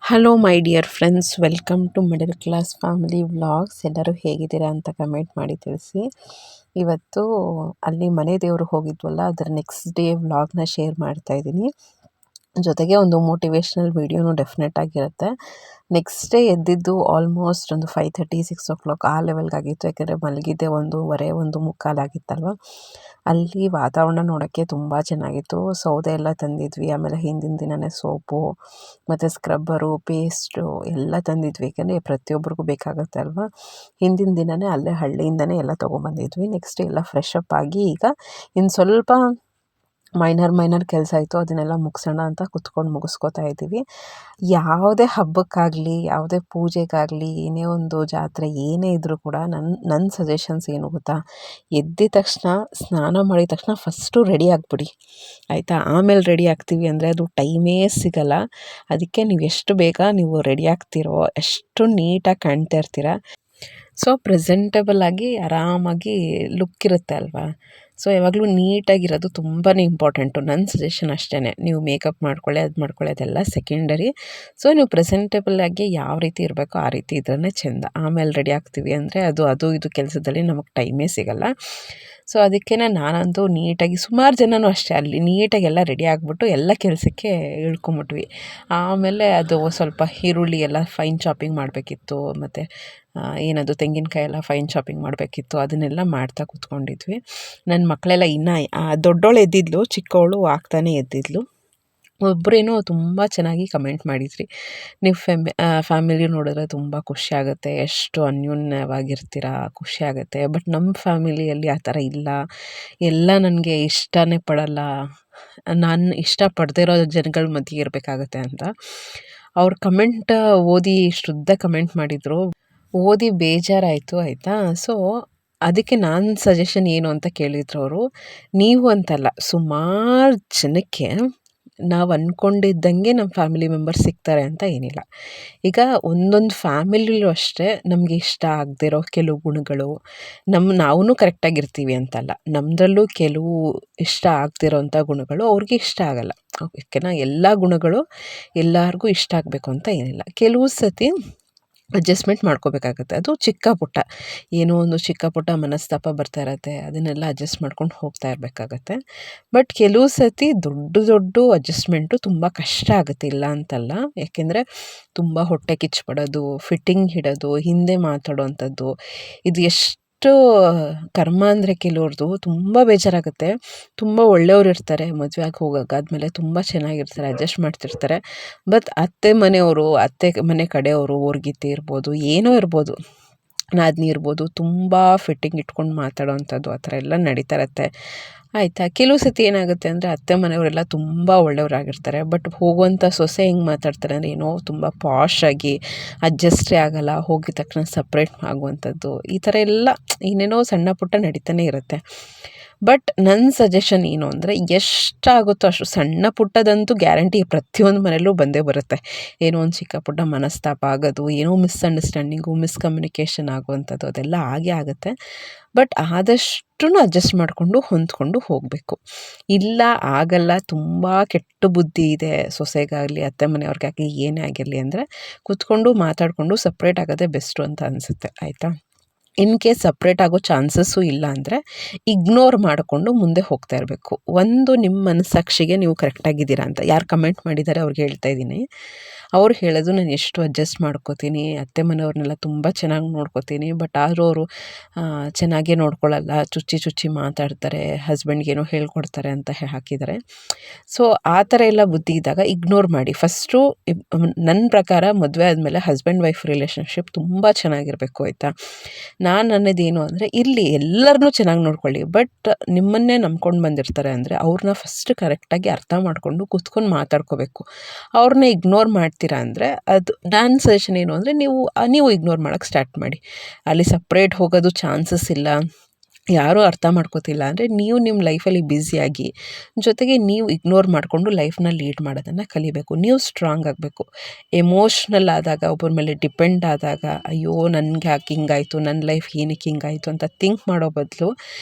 Hello my dear friends, welcome to middle class family vlogs. ಎಲ್ಲರೂ ಹೇಗಿದ್ದೀರಾ ಅಂತ comment ಮಾಡಿ ತಿಳಿಸಿ. ಇವತ್ತು ಅಲ್ಲಿ ಮನೆ ದೇವರು ಹೋಗಿದ್ವಲ್ಲ, ಅದರ ನೆಕ್ಸ್ಟ್ ಡೇ ವ್ಲಾಗ್ನ ಶೇರ್ ಮಾಡ್ತಾ ಇದ್ದೀನಿ. ಜೊತೆಗೆ ಒಂದು ಮೋಟಿವೇಶ್ನಲ್ ವೀಡಿಯೋನು ಡೆಫಿನೆಟ್ ಆಗಿರುತ್ತೆ. ನೆಕ್ಸ್ಟ್ ಡೇ ಎದ್ದಿದ್ದು ಆಲ್ಮೋಸ್ಟ್ ಒಂದು 5:30-6 ಆ ಲೆವೆಲ್ಗಾಗಿತ್ತು. ಯಾಕೆಂದರೆ ಮಲಗಿದ್ದೆ 1:30-1:45 ಆಗಿತ್ತಲ್ವ. ಅಲ್ಲಿ ವಾತಾವರಣ ನೋಡೋಕ್ಕೆ ತುಂಬ ಚೆನ್ನಾಗಿತ್ತು. ಸೌದೆ ಎಲ್ಲ ತಂದಿದ್ವಿ. ಆಮೇಲೆ ಹಿಂದಿನ ದಿನವೇ ಸೋಪು ಮತ್ತು ಸ್ಕ್ರಬ್ಬರು, ಪೇಸ್ಟು ಎಲ್ಲ ತಂದಿದ್ವಿ. ಏಕೆಂದರೆ ಪ್ರತಿಯೊಬ್ಬರಿಗೂ ಬೇಕಾಗುತ್ತೆ ಅಲ್ವಾ. ಹಿಂದಿನ ದಿನವೇ ಅಲ್ಲೇ ಹಳ್ಳಿಯಿಂದನೇ ಎಲ್ಲ ತೊಗೊಂಬಂದಿದ್ವಿ. ನೆಕ್ಸ್ಟ್ ಎಲ್ಲ ಫ್ರೆಶ್ ಅಪ್ ಆಗಿ ಈಗ ಇನ್ನು ಸ್ವಲ್ಪ ಮೈನರ್ ಕೆಲಸ ಇತ್ತು, ಅದನ್ನೆಲ್ಲ ಮುಗಿಸೋಣ ಅಂತ ಮುಗಿಸ್ಕೋತಾ ಇದ್ದೀವಿ. ಯಾವುದೇ ಹಬ್ಬಕ್ಕಾಗಲಿ, ಯಾವುದೇ ಪೂಜೆಗಾಗಲಿ, ಏನೇ ಒಂದು ಜಾತ್ರೆ ಏನೇ ಇದ್ದರೂ ಕೂಡ ನನ್ನ ಸಜೆಷನ್ಸ್ ಏನು ಗೊತ್ತಾ, ಎದ್ದಿದ ತಕ್ಷಣ ಸ್ನಾನ ಮಾಡಿದ ತಕ್ಷಣ ಫಸ್ಟು ರೆಡಿ ಆಗಿಬಿಡಿ, ಆಯಿತಾ. ಆಮೇಲೆ ರೆಡಿ ಆಗ್ತೀವಿ ಅಂದರೆ ಅದು ಟೈಮೇ ಸಿಗಲ್ಲ. ಅದಕ್ಕೆ ನೀವು ಎಷ್ಟು ಬೇಗ ನೀವು ರೆಡಿ ಆಗ್ತಿರೋ ಎಷ್ಟು ನೀಟಾಗಿ ಕಾಣ್ತಾ ಇರ್ತೀರ. ಸೊ ಪ್ರೆಸೆಂಟೇಬಲ್ ಆಗಿ ಆರಾಮಾಗಿ ಲುಕ್ ಇರುತ್ತೆ ಅಲ್ವಾ. ಸೊ ಯಾವಾಗಲೂ ನೀಟಾಗಿರೋದು ತುಂಬಾ ಇಂಪಾರ್ಟೆಂಟು. ನನ್ನ ಸಜೆಷನ್ ಅಷ್ಟೇ. ನೀವು ಮೇಕಪ್ ಮಾಡ್ಕೊಳ್ಳಿ, ಅದೆಲ್ಲ ಸೆಕೆಂಡರಿ. ಸೊ ನೀವು ಪ್ರೆಸೆಂಟೇಬಲ್ ಆಗಿ ಯಾವ ರೀತಿ ಇರಬೇಕೋ ಆ ರೀತಿ ಇದ್ರೇ ಚೆಂದ. ಆಮೇಲೆ ರೆಡಿ ಆಗ್ತೀವಿ ಅಂದರೆ ಅದು ಇದು ಕೆಲಸದಲ್ಲಿ ನಮಗೆ ಟೈಮೇ ಸಿಗಲ್ಲ. ಸೊ ಅದಕ್ಕೆ ನಾನಂತೂ ನೀಟಾಗಿ, ಸುಮಾರು ಜನನೂ ಅಷ್ಟೇ, ಅಲ್ಲಿ ನೀಟಾಗಿ ಎಲ್ಲ ರೆಡಿ ಆಗಿಬಿಟ್ಟು ಎಲ್ಲ ಕೆಲಸಕ್ಕೆ ಇಳ್ಕೊಂಬಿಟ್ವಿ. ಆಮೇಲೆ ಅದು ಸ್ವಲ್ಪ ಈರುಳ್ಳಿ ಎಲ್ಲ ಫೈನ್ ಚಾಪಿಂಗ್ ಮಾಡಬೇಕಿತ್ತು, ಮತ್ತು ಏನದು ತೆಂಗಿನಕಾಯಿ ಎಲ್ಲ ಫೈನ್ ಚಾಪಿಂಗ್ ಮಾಡಬೇಕಿತ್ತು. ಅದನ್ನೆಲ್ಲ ಮಾಡ್ತಾ ಕೂತ್ಕೊಂಡಿದ್ವಿ. ನನ್ನ ಮಕ್ಕಳೆಲ್ಲ ಇನ್ನೂ ದೊಡ್ಡೋಳು ಎದ್ದಿದ್ಲು, ಚಿಕ್ಕವಳು ಆಗ್ತಾನೆ ಎದ್ದಿದ್ಲು. ಒಬ್ಬರೇನೋ ತುಂಬ ಚೆನ್ನಾಗಿ ಕಮೆಂಟ್ ಮಾಡಿದ್ರಿ, ನೀವು ಫ್ಯಾಮಿಲಿ ನೋಡಿದ್ರೆ ತುಂಬ ಖುಷಿಯಾಗುತ್ತೆ, ಎಷ್ಟು ಅನ್ಯೋನ್ಯವಾಗಿರ್ತೀರ, ಖುಷಿಯಾಗುತ್ತೆ. ಬಟ್ ನಮ್ಮ ಫ್ಯಾಮಿಲಿಯಲ್ಲಿ ಆ ಥರ ಇಲ್ಲ, ಎಲ್ಲ ನನಗೆ ಇಷ್ಟನೇ ಪಡಲ್ಲ, ನಾನು ಇಷ್ಟಪಡದೇ ಇರೋ ಜನಗಳ ಮಧ್ಯೆ ಇರಬೇಕಾಗತ್ತೆ ಅಂತ. ಅವ್ರ ಕಮೆಂಟ್ ಓದಿ ಶುದ್ಧ ಕಮೆಂಟ್ ಮಾಡಿದರು, ಓದಿ ಬೇಜಾರಾಯಿತು, ಆಯಿತಾ. ಸೊ ಅದಕ್ಕೆ ನಾನು ಸಜೆಷನ್ ಏನು ಅಂತ ಕೇಳಿದ್ರು ಅವರು. ನೀವು ಅಂತಲ್ಲ, ಸುಮಾರು ಜನಕ್ಕೆ ನಾವು ಅಂದ್ಕೊಂಡಿದ್ದಂಗೆ ನಮ್ಮ ಫ್ಯಾಮಿಲಿ ಮೆಂಬರ್ಸ್ ಸಿಗ್ತಾರೆ ಅಂತ ಏನಿಲ್ಲ. ಈಗ ಒಂದೊಂದು ಫ್ಯಾಮಿಲಿಲೂ ಅಷ್ಟೇ ನಮಗೆ ಇಷ್ಟ ಆಗದೇ ಇರೋ ಕೆಲವು ಗುಣಗಳು, ನಾವೂ ಕರೆಕ್ಟಾಗಿರ್ತೀವಿ ಅಂತಲ್ಲ, ನಮ್ಮದ್ರಲ್ಲೂ ಕೆಲವು ಇಷ್ಟ ಆಗ್ದಿರೋಂಥ ಗುಣಗಳು ಅವ್ರಿಗೆ ಇಷ್ಟ ಆಗಲ್ಲ. ಓಕೆನಾ. ಎಲ್ಲ ಗುಣಗಳು ಎಲ್ಲರಿಗೂ ಇಷ್ಟ ಆಗಬೇಕು ಅಂತ ಏನಿಲ್ಲ. ಕೆಲವು ಸತಿ ಅಡ್ಜಸ್ಟ್ಮೆಂಟ್ ಮಾಡ್ಕೋಬೇಕಾಗತ್ತೆ. ಅದು ಚಿಕ್ಕ ಪುಟ್ಟ, ಏನೋ ಒಂದು ಚಿಕ್ಕ ಪುಟ್ಟ ಮನಸ್ತಾಪ ಬರ್ತಾ ಇರತ್ತೆ, ಅದನ್ನೆಲ್ಲ ಅಡ್ಜಸ್ಟ್ ಮಾಡ್ಕೊಂಡು ಹೋಗ್ತಾ ಇರಬೇಕಾಗತ್ತೆ. ಬಟ್ ಕೆಲವು ಸತಿ ದೊಡ್ಡ ಅಡ್ಜಸ್ಟ್ಮೆಂಟು ತುಂಬ ಕಷ್ಟ ಆಗುತ್ತೆ, ಇಲ್ಲ ಅಂತಲ್ಲ. ಯಾಕೆಂದರೆ ತುಂಬ ಹೊಟ್ಟೆ ಕಿಚ್ಚುಪಡೋದು, ಫಿಟ್ಟಿಂಗ್ ಹಿಡೋದು, ಹಿಂದೆ ಮಾತಾಡೋವಂಥದ್ದು, ಇದು ಎಷ್ಟು ಕರ್ಮ ಅಂದರೆ ಕೆಲವ್ರದ್ದು ತುಂಬ ಬೇಜಾರಾಗುತ್ತೆ. ತುಂಬ ಒಳ್ಳೆಯವ್ರು ಇರ್ತಾರೆ, ಮದುವೆ ಆಗಿ ಹೋಗೋಕ್ಕಾದ್ಮೇಲೆ ತುಂಬ ಚೆನ್ನಾಗಿರ್ತಾರೆ, ಅಡ್ಜಸ್ಟ್ ಮಾಡ್ತಿರ್ತಾರೆ. ಬಟ್ ಅತ್ತೆ ಮನೆ ಕಡೆಯವರು ಓರ್ಗಿತ್ತಿ ಇರ್ಬೋದು, ಏನೋ ಇರ್ಬೋದು, ನಾದಿನಿ ಇರ್ಬೋದು, ತುಂಬ ಫಿಟ್ಟಿಂಗ್ ಇಟ್ಕೊಂಡು ಮಾತಾಡೋವಂಥದ್ದು ಆ ಥರ ಎಲ್ಲ ನಡೀತಾ ಇರತ್ತೆ, ಆಯಿತಾ. ಕೆಲವು ಸತಿ ಏನಾಗುತ್ತೆ ಅಂದರೆ ಅತ್ತೆ ಮನೆಯವರೆಲ್ಲ ತುಂಬ ಒಳ್ಳೆಯವರಾಗಿರ್ತಾರೆ. ಬಟ್ ಹೋಗುವಂಥ ಸೊಸೆ ಹೆಂಗೆ ಮಾತಾಡ್ತಾರೆ ಅಂದರೆ ಏನೋ ತುಂಬ ಪಾಶಾಗಿ, ಅಡ್ಜಸ್ಟೇ ಆಗಲ್ಲ, ಹೋಗಿದ ತಕ್ಷಣ ಸಪ್ರೇಟ್ ಆಗುವಂಥದ್ದು, ಈ ಥರ ಎಲ್ಲ ಏನೇನೋ ಸಣ್ಣ ಪುಟ್ಟ ನಡೀತಾನೆ ಇರುತ್ತೆ. ಬಟ್ ನನ್ನ ಸಜೆಷನ್ ಏನು ಅಂದರೆ, ಎಷ್ಟಾಗುತ್ತೋ ಅಷ್ಟು ಸಣ್ಣ ಪುಟ್ಟದಂತೂ ಗ್ಯಾರಂಟಿ ಪ್ರತಿಯೊಂದು ಮನೆಯಲ್ಲೂ ಬಂದೇ ಬರುತ್ತೆ. ಏನೋ ಒಂದು ಚಿಕ್ಕ ಪುಟ್ಟ ಮನಸ್ತಾಪ ಆಗೋದು, ಏನೋ ಮಿಸ್ಅಂಡರ್ಸ್ಟ್ಯಾಂಡಿಂಗು, ಮಿಸ್ಕಮ್ಯುನಿಕೇಷನ್ ಆಗುವಂಥದ್ದು, ಅದೆಲ್ಲ ಆಗೇ ಆಗುತ್ತೆ. ಬಟ್ ಆದಷ್ಟು ಅಡ್ಜಸ್ಟ್ ಮಾಡಿಕೊಂಡು ಹೊಂದ್ಕೊಂಡು ಹೋಗಬೇಕು. ಇಲ್ಲ ಆಗಲ್ಲ, ತುಂಬ ಕೆಟ್ಟ ಬುದ್ಧಿ ಇದೆ ಸೊಸೆಗಾಗಲಿ ಅತ್ತೆ ಮನೆಯವ್ರಿಗಾಗಲಿ ಏನೇ ಆಗಿರಲಿ ಅಂದರೆ, ಕೂತ್ಕೊಂಡು ಮಾತಾಡಿಕೊಂಡು ಸಪ್ರೇಟ್ ಆಗೋದೇ ಬೆಸ್ಟು ಅಂತ ಅನಿಸುತ್ತೆ, ಆಯಿತಾ. ಇನ್ ಕೇಸ್ ಸಪ್ರೇಟ್ ಆಗೋ ಚಾನ್ಸಸ್ಸು ಇಲ್ಲ ಅಂದರೆ ಇಗ್ನೋರ್ ಮಾಡಿಕೊಂಡು ಮುಂದೆ ಹೋಗ್ತಾ ಇರಬೇಕು. ಒಂದು ನಿಮ್ಮ ಮನಸ್ಸಾಕ್ಷಿಗೆ ನೀವು ಕರೆಕ್ಟಾಗಿದ್ದೀರಾ ಅಂತ ಯಾರು ಕಮೆಂಟ್ ಮಾಡಿದ್ದಾರೆ ಅವ್ರಿಗೆ ಹೇಳ್ತಾ ಇದ್ದೀನಿ. ಅವ್ರು ಹೇಳೋದು, ನಾನು ಎಷ್ಟು ಅಡ್ಜಸ್ಟ್ ಮಾಡ್ಕೋತೀನಿ, ಅತ್ತೆ ಮನೆಯವ್ರನ್ನೆಲ್ಲ ತುಂಬ ಚೆನ್ನಾಗಿ ನೋಡ್ಕೋತೀನಿ, ಬಟ್ ಆದರೂ ಅವರು ಚೆನ್ನಾಗೇ ನೋಡ್ಕೊಳ್ಳಲ್ಲ, ಚುಚ್ಚಿ ಮಾತಾಡ್ತಾರೆ, ಹಸ್ಬೆಂಡ್ಗೇನೋ ಹೇಳ್ಕೊಡ್ತಾರೆ ಅಂತ ಹಾಕಿದ್ದಾರೆ. ಸೊ ಆ ಥರ ಎಲ್ಲ ಬುದ್ಧಿ ಇದ್ದಾಗ ಇಗ್ನೋರ್ ಮಾಡಿ. ಫಸ್ಟು ನನ್ನ ಪ್ರಕಾರ ಮದುವೆ ಆದಮೇಲೆ ಹಸ್ಬೆಂಡ್ ವೈಫ್ ರಿಲೇಷನ್ಶಿಪ್ ತುಂಬ ಚೆನ್ನಾಗಿರಬೇಕು, ಆಯಿತಾ. ನಾನು ಅನ್ನೋದೇನು ಅಂದರೆ, ಇಲ್ಲಿ ಎಲ್ಲರನ್ನೂ ಚೆನ್ನಾಗಿ ನೋಡ್ಕೊಳ್ಳಿ, ಬಟ್ ನಿಮ್ಮನ್ನೇ ನಂಬ್ಕೊಂಡು ಬಂದಿರ್ತಾರೆ ಅಂದರೆ ಅವ್ರನ್ನ ಫಸ್ಟ್ ಕರೆಕ್ಟಾಗಿ ಅರ್ಥ ಮಾಡಿಕೊಂಡು ಕೂತ್ಕೊಂಡು ಮಾತಾಡ್ಕೋಬೇಕು. ಅವ್ರನ್ನ ಇಗ್ನೋರ್ ಮಾಡ್ತೀರಾ ಅಂದರೆ, ಅದು ನನ್ನ ಸಜೆಷನ್ ಏನು ಅಂದರೆ, ನೀವು ಇಗ್ನೋರ್ ಮಾಡೋಕ್ಕೆ ಸ್ಟಾರ್ಟ್ ಮಾಡಿ. ಅಲ್ಲಿ ಸಪ್ರೇಟ್ ಹೋಗೋದು ಚಾನ್ಸಸ್ ಇಲ್ಲ, ಯಾರೂ ಅರ್ಥ ಮಾಡ್ಕೋತಿಲ್ಲ ಅಂದರೆ ನೀವು ನಿಮ್ಮ ಲೈಫಲ್ಲಿ ಬ್ಯುಸಿಯಾಗಿ, ಜೊತೆಗೆ ನೀವು ಇಗ್ನೋರ್ ಮಾಡಿಕೊಂಡು ಲೈಫ್ನ ಲೀಡ್ ಮಾಡೋದನ್ನು ಕಲಿಬೇಕು. ನೀವು ಸ್ಟ್ರಾಂಗ್ ಆಗಬೇಕು. ಎಮೋಷ್ನಲ್ ಆದಾಗ, ಒಬ್ಬರ ಮೇಲೆ ಡಿಪೆಂಡ್ ಆದಾಗ, ಅಯ್ಯೋ ನನಗೆ ಯಾಕೆ ಹಿಂಗಾಯಿತು, ನನ್ನ ಲೈಫ್ ಏನಕ್ಕೆ ಹಿಂಗಾಯಿತು ಅಂತ ಥಿಂಕ್ ಮಾಡೋ ಬದಲು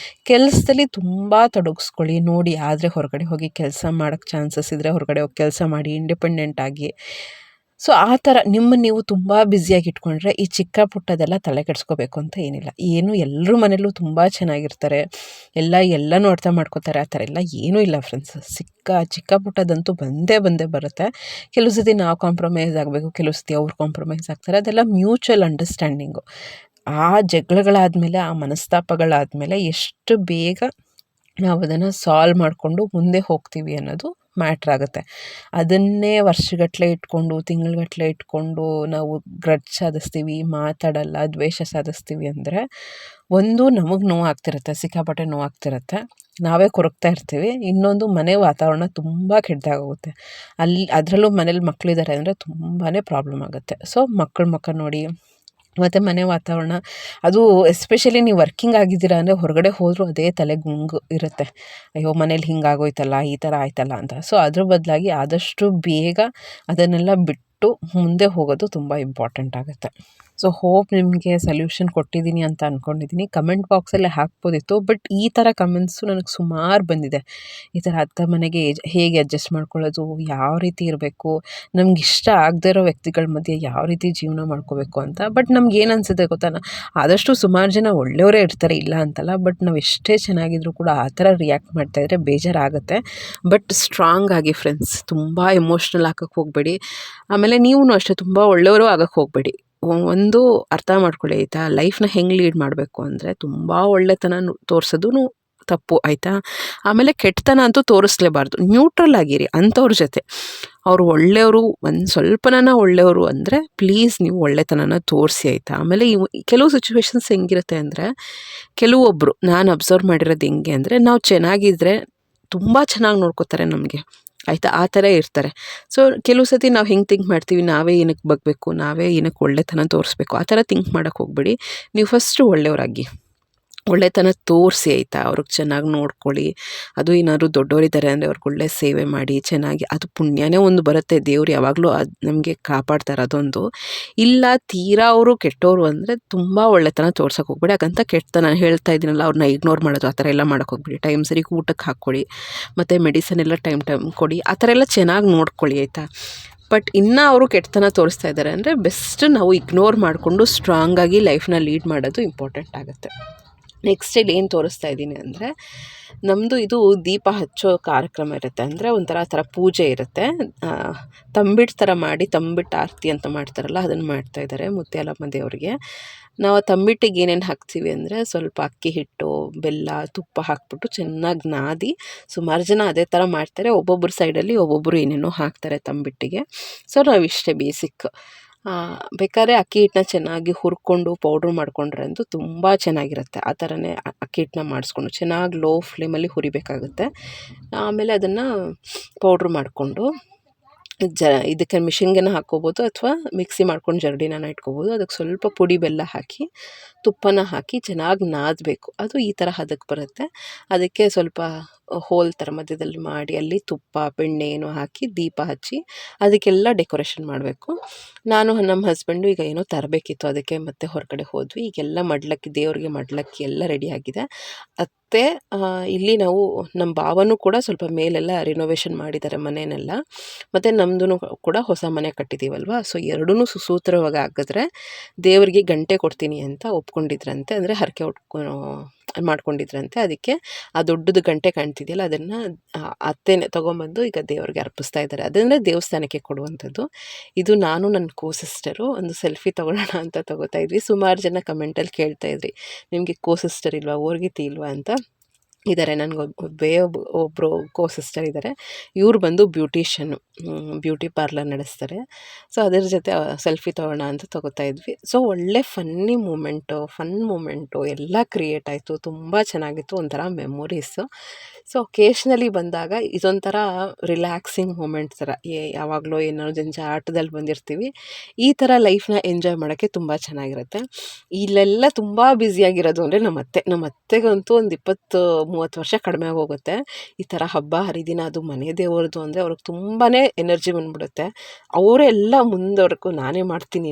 ಕೆಲಸದಲ್ಲಿ ತುಂಬ ತೊಡಗಿಸ್ಕೊಳ್ಳಿ. ನೋಡಿ, ಆದರೆ ಹೊರಗಡೆ ಹೋಗಿ ಕೆಲಸ ಮಾಡೋಕ್ಕೆ ಚಾನ್ಸಸ್ ಇದ್ದರೆ ಹೊರಗಡೆ ಹೋಗಿ ಕೆಲಸ ಮಾಡಿ, ಇಂಡಿಪೆಂಡೆಂಟ್ ಆಗಿ. ಸೊ ಆ ಥರ ನಿಮ್ಮನ್ನು ನೀವು ತುಂಬ ಬ್ಯುಸಿಯಾಗಿ ಇಟ್ಕೊಂಡ್ರೆ ಈ ಚಿಕ್ಕ ಪುಟ್ಟದೆಲ್ಲ ತಲೆ ಕೆಡಿಸ್ಕೋಬೇಕು ಅಂತ ಏನಿಲ್ಲ. ಏನು ಎಲ್ಲರ ಮನೇಲೂ ತುಂಬ ಚೆನ್ನಾಗಿರ್ತಾರೆ, ಎಲ್ಲನೂ ಅರ್ಥ ಮಾಡ್ಕೋತಾರೆ, ಆ ಥರ ಎಲ್ಲ ಏನೂ ಇಲ್ಲ ಫ್ರೆಂಡ್ಸ್. ಚಿಕ್ಕ ಪುಟ್ಟದಂತೂ ಬಂದೇ ಬರುತ್ತೆ. ಕೆಲವು ಸತಿ ನಾವು ಕಾಂಪ್ರಮೈಸ್ ಆಗಬೇಕು, ಕೆಲವು ಸತಿ ಅವ್ರು ಕಾಂಪ್ರಮೈಸ್ ಆಗ್ತಾರೆ. ಅದೆಲ್ಲ ಮ್ಯೂಚುವಲ್ ಅಂಡರ್ಸ್ಟ್ಯಾಂಡಿಂಗು. ಆ ಜಗಳಗಳಾದಮೇಲೆ, ಆ ಮನಸ್ತಾಪಗಳಾದಮೇಲೆ ಎಷ್ಟು ಬೇಗ ನಾವು ಅದನ್ನು ಸಾಲ್ವ್ ಮಾಡಿಕೊಂಡು ಮುಂದೆ ಹೋಗ್ತೀವಿ ಅನ್ನೋದು ಮ್ಯಾಟ್ರ್ ಆಗುತ್ತೆ. ಅದನ್ನೇ ವರ್ಷಗಟ್ಟಲೆ ಇಟ್ಕೊಂಡು, ತಿಂಗಳುಗಟ್ಟಲೆ ಇಟ್ಕೊಂಡು ನಾವು ಗ್ರಡ್ಜ್ ಸಾಧಿಸ್ತೀವಿ, ಮಾತಾಡಲ್ಲ, ದ್ವೇಷ ಸಾಧಿಸ್ತೀವಿ ಅಂದರೆ ಒಂದು ನಮಗೆ ನೋವಾಗ್ತಿರುತ್ತೆ, ಸಿಕ್ಕಾಪಟ್ಟೆ ನೋವಾಗ್ತಿರುತ್ತೆ, ನಾವೇ ಕೊರಗ್ತಾ ಇರ್ತೀವಿ. ಇನ್ನೊಂದು ಮನೆ ವಾತಾವರಣ ತುಂಬ ಕೆಟ್ಟದಾಗೋಗುತ್ತೆ. ಅದರಲ್ಲೂ ಮನೇಲಿ ಮಕ್ಕಳಿದ್ದಾರೆ ಅಂದರೆ ತುಂಬಾ ಪ್ರಾಬ್ಲಮ್ ಆಗುತ್ತೆ. ಸೊ ಮಕ್ಕಳ ಮುಖ ನೋಡಿ, ಮತ್ತು ಮನೆ ವಾತಾವರಣ, ಅದು ಎಸ್ಪೆಷಲಿ ನೀವು ವರ್ಕಿಂಗ್ ಆಗಿದ್ದೀರಾ ಅಂದರೆ ಹೊರಗಡೆ ಹೋದರೂ ಅದೇ ತಲೆ ಗುಂಗು ಇರುತ್ತೆ. ಅಯ್ಯೋ ಮನೇಲಿ ಹಿಂಗಾಗೋಯ್ತಲ್ಲ, ಈ ಥರ ಆಯ್ತಲ್ಲ ಅಂತ. ಸೊ ಅದ್ರ ಬದಲಾಗಿ ಆದಷ್ಟು ಬೇಗ ಅದನ್ನೆಲ್ಲ ಬಿಟ್ಟು ಮುಂದೆ ಹೋಗೋದು ತುಂಬ ಇಂಪಾರ್ಟೆಂಟ್ ಆಗುತ್ತೆ. ಸೊ ಹೋಪ್ ನಿಮಗೆ ಸೊಲ್ಯೂಷನ್ ಕೊಟ್ಟಿದ್ದೀನಿ ಅಂತ ಅಂದ್ಕೊಂಡಿದ್ದೀನಿ. ಕಮೆಂಟ್ ಬಾಕ್ಸಲ್ಲೇ ಹಾಕ್ಬೋದಿತ್ತು, ಬಟ್ ಈ ಥರ ಕಮೆಂಟ್ಸು ನನಗೆ ಸುಮಾರು ಬಂದಿದೆ. ಈ ಥರ ಅತ್ತ ಮನೆಗೆ ಹೇಗೆ ಅಡ್ಜಸ್ಟ್ ಮಾಡ್ಕೊಳ್ಳೋದು, ಯಾವ ರೀತಿ ಇರಬೇಕು, ನಮ್ಗೆ ಇಷ್ಟ ಆಗದೇ ಇರೋ ವ್ಯಕ್ತಿಗಳ ಮಧ್ಯೆ ಯಾವ ರೀತಿ ಜೀವನ ಮಾಡ್ಕೋಬೇಕು ಅಂತ. ಬಟ್ ನಮ್ಗೆ ಏನು ಅನಿಸುತ್ತೆ ಗೊತ್ತಾ, ಆದಷ್ಟು ಸುಮಾರು ಜನ ಒಳ್ಳೆಯವರೇ ಇರ್ತಾರೆ, ಇಲ್ಲ ಅಂತಲ್ಲ. ಬಟ್ ನಾವು ಎಷ್ಟೇ ಚೆನ್ನಾಗಿದ್ರೂ ಕೂಡ ಆ ಥರ ರಿಯಾಕ್ಟ್ ಮಾಡ್ತಾಯಿದ್ರೆ ಬೇಜಾರಾಗುತ್ತೆ. ಬಟ್ ಸ್ಟ್ರಾಂಗ್ ಆಗಿ ಫ್ರೆಂಡ್ಸ್, ತುಂಬ ಎಮೋಷ್ನಲ್ ಆಗಕ್ಕೆ ಹೋಗಬೇಡಿ. ಆಮೇಲೆ ನೀವೂ ಅಷ್ಟೇ ತುಂಬ ಒಳ್ಳೆಯವರು ಆಗಕ್ಕೆ ಹೋಗಬೇಡಿ. ಒಂದು ಅರ್ಥ ಮಾಡ್ಕೊಳ್ಳಿ ಆಯಿತಾ, ಲೈಫ್ನ ಹೆಂಗೆ ಲೀಡ್ ಮಾಡಬೇಕು ಅಂದರೆ ತುಂಬ ಒಳ್ಳೆತನ ತೋರಿಸೋದು ತಪ್ಪು ಆಯಿತಾ. ಆಮೇಲೆ ಕೆಟ್ಟತನ ಅಂತೂ ತೋರಿಸ್ಲೇಬಾರ್ದು, ನ್ಯೂಟ್ರಲ್ ಆಗಿರಿ ಅಂಥವ್ರ ಜೊತೆ. ಅವರು ಒಳ್ಳೆಯವರು, ಒಂದು ಸ್ವಲ್ಪನ ಒಳ್ಳೆಯವರು ಅಂದರೆ ಪ್ಲೀಸ್ ನೀವು ಒಳ್ಳೆತನನ ತೋರಿಸಿ ಆಯಿತಾ. ಆಮೇಲೆ ಕೆಲವು ಸಿಚುವೇಶನ್ಸ್ ಹೆಂಗಿರುತ್ತೆ ಅಂದರೆ, ಕೆಲವೊಬ್ಬರು ನಾನು ಅಬ್ಸರ್ವ್ ಮಾಡಿರೋದು ಹೆಂಗೆ ಅಂದರೆ, ನಾವು ಚೆನ್ನಾಗಿದ್ದರೆ ತುಂಬ ಚೆನ್ನಾಗಿ ನೋಡ್ಕೋತಾರೆ ನಮಗೆ ಆಯಿತಾ, ಆ ಥರ ಇರ್ತಾರೆ. ಸೊ ಕೆಲವು ಸತಿ ನಾವು ಹೆಂಗೆ ಥಿಂಕ್ ಮಾಡ್ತೀವಿ, ನಾವೇ ಏನಕ್ಕೆ ಬಗ್ಬೇಕು, ನಾವೇ ಏನಕ್ಕೆ ಒಳ್ಳೆತನ ತೋರಿಸ್ಬೇಕು, ಆ ಥರ ಥಿಂಕ್ ಮಾಡೋಕ್ಕೆ ಹೋಗ್ಬೇಡಿ. ನೀವು ಫಸ್ಟು ಒಳ್ಳೆಯವರಾಗಿ, ಒಳ್ಳೆತನ ತೋರಿಸಿ ಆಯಿತಾ. ಅವ್ರಿಗೆ ಚೆನ್ನಾಗಿ ನೋಡ್ಕೊಳ್ಳಿ. ಅದು ಏನಾದ್ರು ದೊಡ್ಡವರಿದ್ದಾರೆ ಅಂದರೆ ಅವ್ರಿಗೆ ಒಳ್ಳೆ ಸೇವೆ ಮಾಡಿ ಚೆನ್ನಾಗಿ, ಅದು ಪುಣ್ಯನೇ ಒಂದು ಬರುತ್ತೆ. ದೇವ್ರು ಯಾವಾಗಲೂ ಅದು ನಮಗೆ ಕಾಪಾಡ್ತಾರೆ, ಅದೊಂದು. ಇಲ್ಲ ತೀರಾ ಅವರು ಕೆಟ್ಟವರು ಅಂದರೆ ತುಂಬ ಒಳ್ಳೆತನ ತೋರ್ಸೋಕೆ ಹೋಗ್ಬೇಡಿ. ಯಾಕಂತ ಕೆಟ್ಟತನ ಹೇಳ್ತಾ ಇದ್ದೀನಲ್ಲ, ಅವ್ರನ್ನ ಇಗ್ನೋರ್ ಮಾಡೋದು ಆ ಥರ ಎಲ್ಲ ಮಾಡೋಕ್ಕೆ ಹೋಗ್ಬೇಡಿ. ಟೈಮ್ ಸರಿಗೆ ಊಟಕ್ಕೆ ಹಾಕ್ಕೊಳ್ಳಿ, ಮತ್ತು ಮೆಡಿಸನ್ ಎಲ್ಲ ಟೈಮ್ ಕೊಡಿ, ಆ ಥರ ಎಲ್ಲ ಚೆನ್ನಾಗಿ ನೋಡ್ಕೊಳ್ಳಿ ಆಯಿತಾ. ಬಟ್ ಇನ್ನೂ ಅವರು ಕೆಟ್ಟತನ ತೋರಿಸ್ತಾ ಇದ್ದಾರೆ ಅಂದರೆ ಬೆಸ್ಟ್ ನಾವು ಇಗ್ನೋರ್ ಮಾಡಿಕೊಂಡು ಸ್ಟ್ರಾಂಗಾಗಿ ಲೈಫ್ನ ಲೀಡ್ ಮಾಡೋದು ಇಂಪಾರ್ಟೆಂಟ್ ಆಗುತ್ತೆ. ನೆಕ್ಸ್ಟ್ ಇಲ್ಲಿ ಏನು ತೋರಿಸ್ತಾ ಇದ್ದೀನಿ ಅಂದರೆ, ನಮ್ಮದು ಇದು ದೀಪ ಹಚ್ಚೋ ಕಾರ್ಯಕ್ರಮ ಇರುತ್ತೆ. ಅಂದರೆ ಒಂಥರ ಪೂಜೆ ಇರುತ್ತೆ. ತಂಬಿಟ್ಟು ಥರ ಮಾಡಿ, ತಂಬಿಟ್ಟು ಆರತಿ ಅಂತ ಮಾಡ್ತಾರಲ್ಲ, ಅದನ್ನು ಮಾಡ್ತಾಯಿದ್ದಾರೆ ಮುತ್ಯಾಲಮ್ಮ ದೇವರಿಗೆ. ನಾವು ತಂಬಿಟ್ಟಿಗೆ ಏನೇನು ಹಾಕ್ತೀವಿ ಅಂದರೆ, ಸ್ವಲ್ಪ ಅಕ್ಕಿ ಹಿಟ್ಟು, ಬೆಲ್ಲ, ತುಪ್ಪ ಹಾಕ್ಬಿಟ್ಟು ಚೆನ್ನಾಗಿ ನಾದಿ, ಸುಮಾರು ಜನ ಅದೇ ಥರ ಮಾಡ್ತಾರೆ. ಒಬ್ಬೊಬ್ಬರು ಸೈಡಲ್ಲಿ ಒಬ್ಬೊಬ್ಬರು ಏನೇನೋ ಹಾಕ್ತಾರೆ ತಂಬಿಟ್ಟಿಗೆ. So ನಾವಿಷ್ಟೇ basic. ಬೇಕಾದ್ರೆ ಅಕ್ಕಿ ಹಿಟ್ಟನ್ನ ಚೆನ್ನಾಗಿ ಹುರ್ಕೊಂಡು ಪೌಡ್ರ್ ಮಾಡಿಕೊಂಡ್ರೆ ಅಂತೂ ತುಂಬ ಚೆನ್ನಾಗಿರುತ್ತೆ. ಆ ಥರನೇ ಅಕ್ಕಿ ಹಿಟ್ಟನ್ನ ಮಾಡಿಸ್ಕೊಂಡು ಚೆನ್ನಾಗಿ ಲೋ ಫ್ಲೇಮಲ್ಲಿ ಹುರಿಬೇಕಾಗುತ್ತೆ. ಆಮೇಲೆ ಅದನ್ನು ಪೌಡ್ರ್ ಮಾಡಿಕೊಂಡು ಇದಕ್ಕೆ ಮಿಷಿನ್ಗೆ ಹಾಕ್ಕೋಬೋದು, ಅಥವಾ ಮಿಕ್ಸಿ ಮಾಡ್ಕೊಂಡು ಜರಡಿನ ಇಟ್ಕೋಬೋದು. ಅದಕ್ಕೆ ಸ್ವಲ್ಪ ಪುಡಿ ಬೆಲ್ಲ ಹಾಕಿ, ತುಪ್ಪನ ಹಾಕಿ ಚೆನ್ನಾಗಿ ನಾದಬೇಕು. ಅದು ಈ ಥರ ಹದಕ್ಕೆ ಬರುತ್ತೆ. ಅದಕ್ಕೆ ಸ್ವಲ್ಪ ಹೋಲ್ ಥರ ಮಧ್ಯದಲ್ಲಿ ಮಾಡಿ, ಅಲ್ಲಿ ತುಪ್ಪ, ಬೆಣ್ಣೆ ಏನೋ ಹಾಕಿ ದೀಪ ಹಚ್ಚಿ ಅದಕ್ಕೆಲ್ಲ ಡೆಕೋರೇಷನ್ ಮಾಡಬೇಕು. ನಾನು ನಮ್ಮ ಹಸ್ಬೆಂಡು ಈಗ ಏನೋ ತರಬೇಕಿತ್ತು, ಅದಕ್ಕೆ ಮತ್ತೆ ಹೊರಗಡೆ ಹೋದ್ವಿ. ಈಗೆಲ್ಲ ಮಡ್ಲಕ್ಕಿ, ದೇವ್ರಿಗೆ ಮಡ್ಲಕ್ಕಿ ಎಲ್ಲ ರೆಡಿಯಾಗಿದೆ. ಮತ್ತು ಇಲ್ಲಿ ನಾವು ನಮ್ಮ ಭಾವನೂ ಕೂಡ ಸ್ವಲ್ಪ ಮೇಲೆಲ್ಲ ರಿನೋವೇಷನ್ ಮಾಡಿದ್ದಾರೆ ಮನೆಯನ್ನೆಲ್ಲ. ಮತ್ತು ನಮ್ಮದು ಕೂಡ ಹೊಸ ಮನೆ ಕಟ್ಟಿದ್ದೀವಲ್ವ, ಸೊ ಎರಡೂ ಸುಸೂತ್ರವಾಗಿ ಆಗಿದ್ರೆ ದೇವರಿಗೆ ಗಂಟೆ ಕೊಡ್ತೀನಿ ಅಂತ ಒಪ್ಕೊಂಡಿದ್ರಂತೆ. ಅಂದರೆ ಹರಕೆ ಮಾಡ್ಕೊಂಡಿದ್ರಂತೆ. ಅದಕ್ಕೆ ಆ ದೊಡ್ಡದು ಗಂಟೆ ಕಾಣ್ತಿದೆಯಲ್ಲ, ಅದನ್ನು ಅತ್ತೆನೇ ತೊಗೊಂಬಂದು ಈಗ ದೇವ್ರಿಗೆ ಅರ್ಪಿಸ್ತಾ ಇದ್ದಾರೆ. ಅದಂದರೆ ದೇವಸ್ಥಾನಕ್ಕೆ ಕೊಡುವಂಥದ್ದು. ಇದು ನಾನು ನನ್ನ ಸಿಸ್ಟರು ಒಂದು ಸೆಲ್ಫಿ ತೊಗೊಳ್ಳೋಣ ಅಂತ ತೊಗೋತಾ ಇದ್ವಿ. ಸುಮಾರು ಜನ ಕಮೆಂಟಲ್ಲಿ ಕೇಳ್ತಾಯಿದ್ರಿ, ನಿಮಗೆ ಸಿಸ್ಟರ್ ಇಲ್ವಾ, ಓರ್ಗಿತಿ ಇಲ್ವಾ ಅಂತ. ಇದ್ದಾರೆ, ಒಬ್ಬರು ಸಿಸ್ಟರ್ ಇದ್ದಾರೆ. ಇವ್ರು ಬಂದು ಬ್ಯೂಟಿಷಿಯನ್ನು, ಬ್ಯೂಟಿ ಪಾರ್ಲರ್ ನಡೆಸ್ತಾರೆ. ಸೊ ಅದರ ಜೊತೆ ಸೆಲ್ಫಿ ತೊಗೊಳ್ಳೋಣ ಅಂತ ತೊಗೋತಾ ಇದ್ವಿ. ಸೊ ಒಳ್ಳೆ ಫನ್ ಮೂಮೆಂಟು ಎಲ್ಲ ಕ್ರಿಯೇಟ್ ಆಯಿತು. ತುಂಬ ಚೆನ್ನಾಗಿತ್ತು, ಒಂಥರ ಮೆಮೊರೀಸು. ಸೊ ಒಕೇಶ್ನಲಿ ಬಂದಾಗ ಇದೊಂಥರ ರಿಲ್ಯಾಕ್ಸಿಂಗ್ ಮೂಮೆಂಟ್ ಥರ. ಯಾವಾಗಲೂ ಏನಾದ್ರು ಜಂಜಾಟದಲ್ಲಿ ಬಂದಿರ್ತೀವಿ, ಈ ಥರ ಲೈಫ್ನ ಎಂಜಾಯ್ ಮಾಡೋಕ್ಕೆ ತುಂಬ ಚೆನ್ನಾಗಿರುತ್ತೆ. ಇಲ್ಲೆಲ್ಲ ತುಂಬ ಬ್ಯುಸಿಯಾಗಿರೋದು ಅಂದರೆ ನಮ್ಮ ಅತ್ತೆಗಂತೂ ಒಂದು 20-30 ವರ್ಷ ಕಡಿಮೆ ಆಗೋಗುತ್ತೆ. ಈ ಥರ ಹಬ್ಬ ಹರಿದಿನ, ಅದು ಮನೆ ದೇವ್ರದ್ದು ಅಂದರೆ ಅವ್ರಿಗೆ ತುಂಬಾ ಎನರ್ಜಿ ಬಂದ್ಬಿಡುತ್ತೆ. ಅವರೆಲ್ಲ ಮುಂದವರೆಗೂ ನಾನೇ ಮಾಡ್ತೀನಿ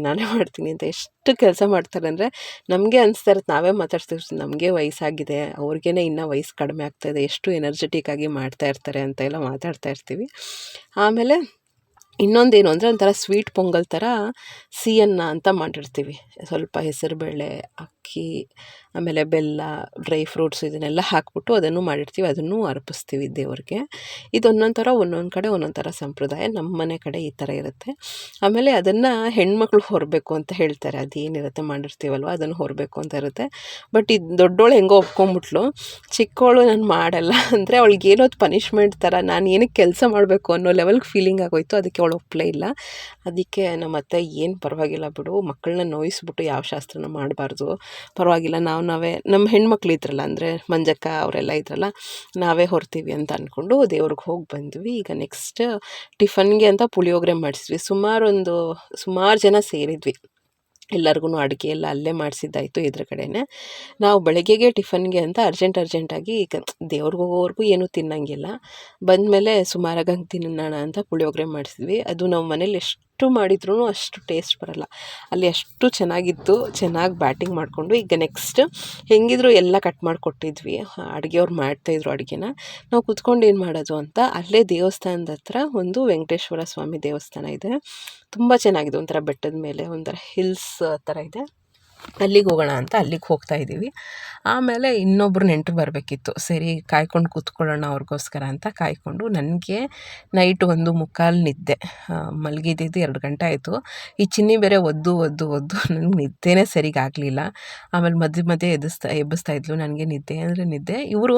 ಅಂತ ಎಷ್ಟು ಕೆಲಸ ಮಾಡ್ತಾರೆ ಅಂದರೆ, ನಮಗೆ ಅನಿಸ್ತಾ ಇರುತ್ತೆ, ನಾವೇ ಮಾತಾಡ್ತಿರ್ತೀವಿ, ನಮಗೆ ವಯಸ್ಸಾಗಿದೆ, ಅವ್ರಿಗೇ ಇನ್ನೂ ವಯಸ್ಸು ಕಡಿಮೆ ಆಗ್ತಾಯಿದೆ, ಎಷ್ಟು ಎನರ್ಜೆಟಿಕ್ ಆಗಿ ಮಾಡ್ತಾ ಇರ್ತಾರೆ ಅಂತ ಎಲ್ಲ ಮಾತಾಡ್ತಾ ಇರ್ತೀವಿ. ಆಮೇಲೆ ಇನ್ನೊಂದೇನು ಅಂದರೆ ಒಂಥರ ಸ್ವೀಟ್ ಪೊಂಗಲ್ ಥರ ಸಿಹಿಯನ್ನ ಅಂತ ಮಾಡಿರ್ತೀವಿ. ಸ್ವಲ್ಪ ಹೆಸರುಬೇಳೆ, ಅಕ್ಕಿ, ಆಮೇಲೆ ಬೆಲ್ಲ, ಡ್ರೈ ಫ್ರೂಟ್ಸ್ ಇದನ್ನೆಲ್ಲ ಹಾಕ್ಬಿಟ್ಟು ಅದನ್ನು ಮಾಡಿರ್ತೀವಿ. ಅದನ್ನು ಅರ್ಪಿಸ್ತೀವಿ ದೇವ್ರಿಗೆ. ಇದು ಒಂದೊಂದು ಥರ ಒಂದೊಂದು ಕಡೆ ಒಂದೊಂದು ಥರ ಸಂಪ್ರದಾಯ. ನಮ್ಮ ಮನೆ ಕಡೆ ಈ ಥರ ಇರುತ್ತೆ. ಆಮೇಲೆ ಅದನ್ನು ಹೆಣ್ಮಕ್ಳು ಹೊರಬೇಕು ಅಂತ ಹೇಳ್ತಾರೆ. ಅದೇನಿರುತ್ತೆ ಮಾಡಿರ್ತೀವಲ್ವ ಅದನ್ನು ಹೊರಬೇಕು ಅಂತ ಇರುತ್ತೆ. ಬಟ್ ಇದು ದೊಡ್ಡೋಳು ಹೆಂಗೋ ಒಪ್ಕೊಂಬಿಟ್ಲು. ಚಿಕ್ಕವಳು ನಾನು ಮಾಡಲ್ಲ ಅಂದರೆ ಅವಳಿಗೇನೋ ಅದು ಪನಿಷ್ಮೆಂಟ್ ಥರ, ನಾನು ಏನಕ್ಕೆ ಕೆಲಸ ಮಾಡಬೇಕು ಅನ್ನೋ ಲೆವೆಲ್ಗೆ ಫೀಲಿಂಗ್ ಆಗೋಯಿತು. ಅದಕ್ಕೆ ಅವಳು ಒಪ್ಪಲೇ ಇಲ್ಲ. ಅದಕ್ಕೆ ನಮ್ಮ ಅತ್ತೆ ಏನು ಪರವಾಗಿಲ್ಲ ಬಿಡು, ಮಕ್ಕಳನ್ನ ನೋಯಿಸ್ಬಿಟ್ಟು ಯಾವ ಶಾಸ್ತ್ರನ ಮಾಡಬಾರ್ದು, ಪರವಾಗಿಲ್ಲ ನಾವೇ ನಮ್ಮ ಹೆಣ್ಮಕ್ಳು ಇದ್ರಲ್ಲ ಅಂದರೆ ಮಂಜಕ್ಕ ಅವರೆಲ್ಲ ಇದ್ರಲ್ಲ, ನಾವೇ ಹೊರ್ತೀವಿ ಅಂತ ಅಂದ್ಕೊಂಡು ದೇವ್ರಿಗೆ ಹೋಗಿ ಬಂದ್ವಿ. ಈಗ ನೆಕ್ಸ್ಟ್ ಟಿಫನ್ಗೆ ಅಂತ ಪುಳಿಯೋಗರೆ ಮಾಡಿಸಿದ್ವಿ. ಸುಮಾರು ಜನ ಸೇರಿದ್ವಿ. ಎಲ್ಲರಿಗೂ ಅಡುಗೆ ಎಲ್ಲ ಅಲ್ಲೇ ಮಾಡಿಸಿದ್ದಾಯಿತು ಎದುರುಗಡೆನೇ. ನಾವು ಬೆಳಗ್ಗೆಗೆ ಟಿಫನ್ಗೆ ಅಂತ ಅರ್ಜೆಂಟಾಗಿ ಈಗ ದೇವ್ರಿಗೆ ಹೋಗೋವರೆಗೂ ಏನೂ ತಿನ್ನಂಗಿಲ್ಲ. ಬಂದಮೇಲೆ ಸುಮಾರಾಗಿ ಹಂಗೆ ತಿನ್ನೋಣ ಅಂತ ಪುಳಿಯೋಗರೆ ಮಾಡಿಸಿದ್ವಿ. ಅದು ನಾವು ಮನೇಲಿ ಎಷ್ಟು ಮಾಡಿದ್ರೂ ಅಷ್ಟು ಟೇಸ್ಟ್ ಬರೋಲ್ಲ. ಅಲ್ಲಿ ಅಷ್ಟು ಚೆನ್ನಾಗಿತ್ತು. ಚೆನ್ನಾಗಿ ಬ್ಯಾಟಿಂಗ್ ಮಾಡಿಕೊಂಡು ಈಗ ನೆಕ್ಸ್ಟ್ ಹೆಂಗಿದ್ರು ಎಲ್ಲ ಕಟ್ ಮಾಡಿಕೊಟ್ಟಿದ್ವಿ. ಅಡುಗೆಯವ್ರು ಮಾಡ್ತಾಯಿದ್ರು ಅಡುಗೆನ. ನಾವು ಕೂತ್ಕೊಂಡು ಏನು ಮಾಡೋದು ಅಂತ ಅಲ್ಲೇ ದೇವಸ್ಥಾನದ ಹತ್ರ ಒಂದು ವೆಂಕಟೇಶ್ವರ ಸ್ವಾಮಿ ದೇವಸ್ಥಾನ ಇದೆ. ತುಂಬ ಚೆನ್ನಾಗಿದೆ. ಒಂಥರ ಬೆಟ್ಟದ ಮೇಲೆ ಒಂಥರ ಹಿಲ್ಸ್ ಥರ ಇದೆ. ಅಲ್ಲಿಗೆ ಹೋಗೋಣ ಅಂತ ಅಲ್ಲಿಗೆ ಹೋಗ್ತಾಯಿದ್ದೀವಿ. ಆಮೇಲೆ ಇನ್ನೊಬ್ಬರು ನೆಂಟರು ಬರಬೇಕಿತ್ತು. ಸರಿ ಕಾಯ್ಕೊಂಡು ಕೂತ್ಕೊಳ್ಳೋಣ ಅವ್ರಿಗೋಸ್ಕರ ಅಂತ ಕಾಯ್ಕೊಂಡು ನನಗೆ ನೈಟ್ 1:45 ನಿದ್ದೆ. ಮಲಗಿದ್ದು 2 ಗಂಟೆ ಆಯಿತು. ಈ ಚಿನ್ನಿ ಬೇರೆ ಒದ್ದು ನನಗೆ ನಿದ್ದೆನೇ ಸರಿಗಾಗಲಿಲ್ಲ. ಆಮೇಲೆ ಮಧ್ಯೆ ಎಬ್ಬಿಸ್ತಾ ಇದ್ಲು. ನನಗೆ ನಿದ್ದೆ ಅಂದರೆ ನಿದ್ದೆ. ಇವರು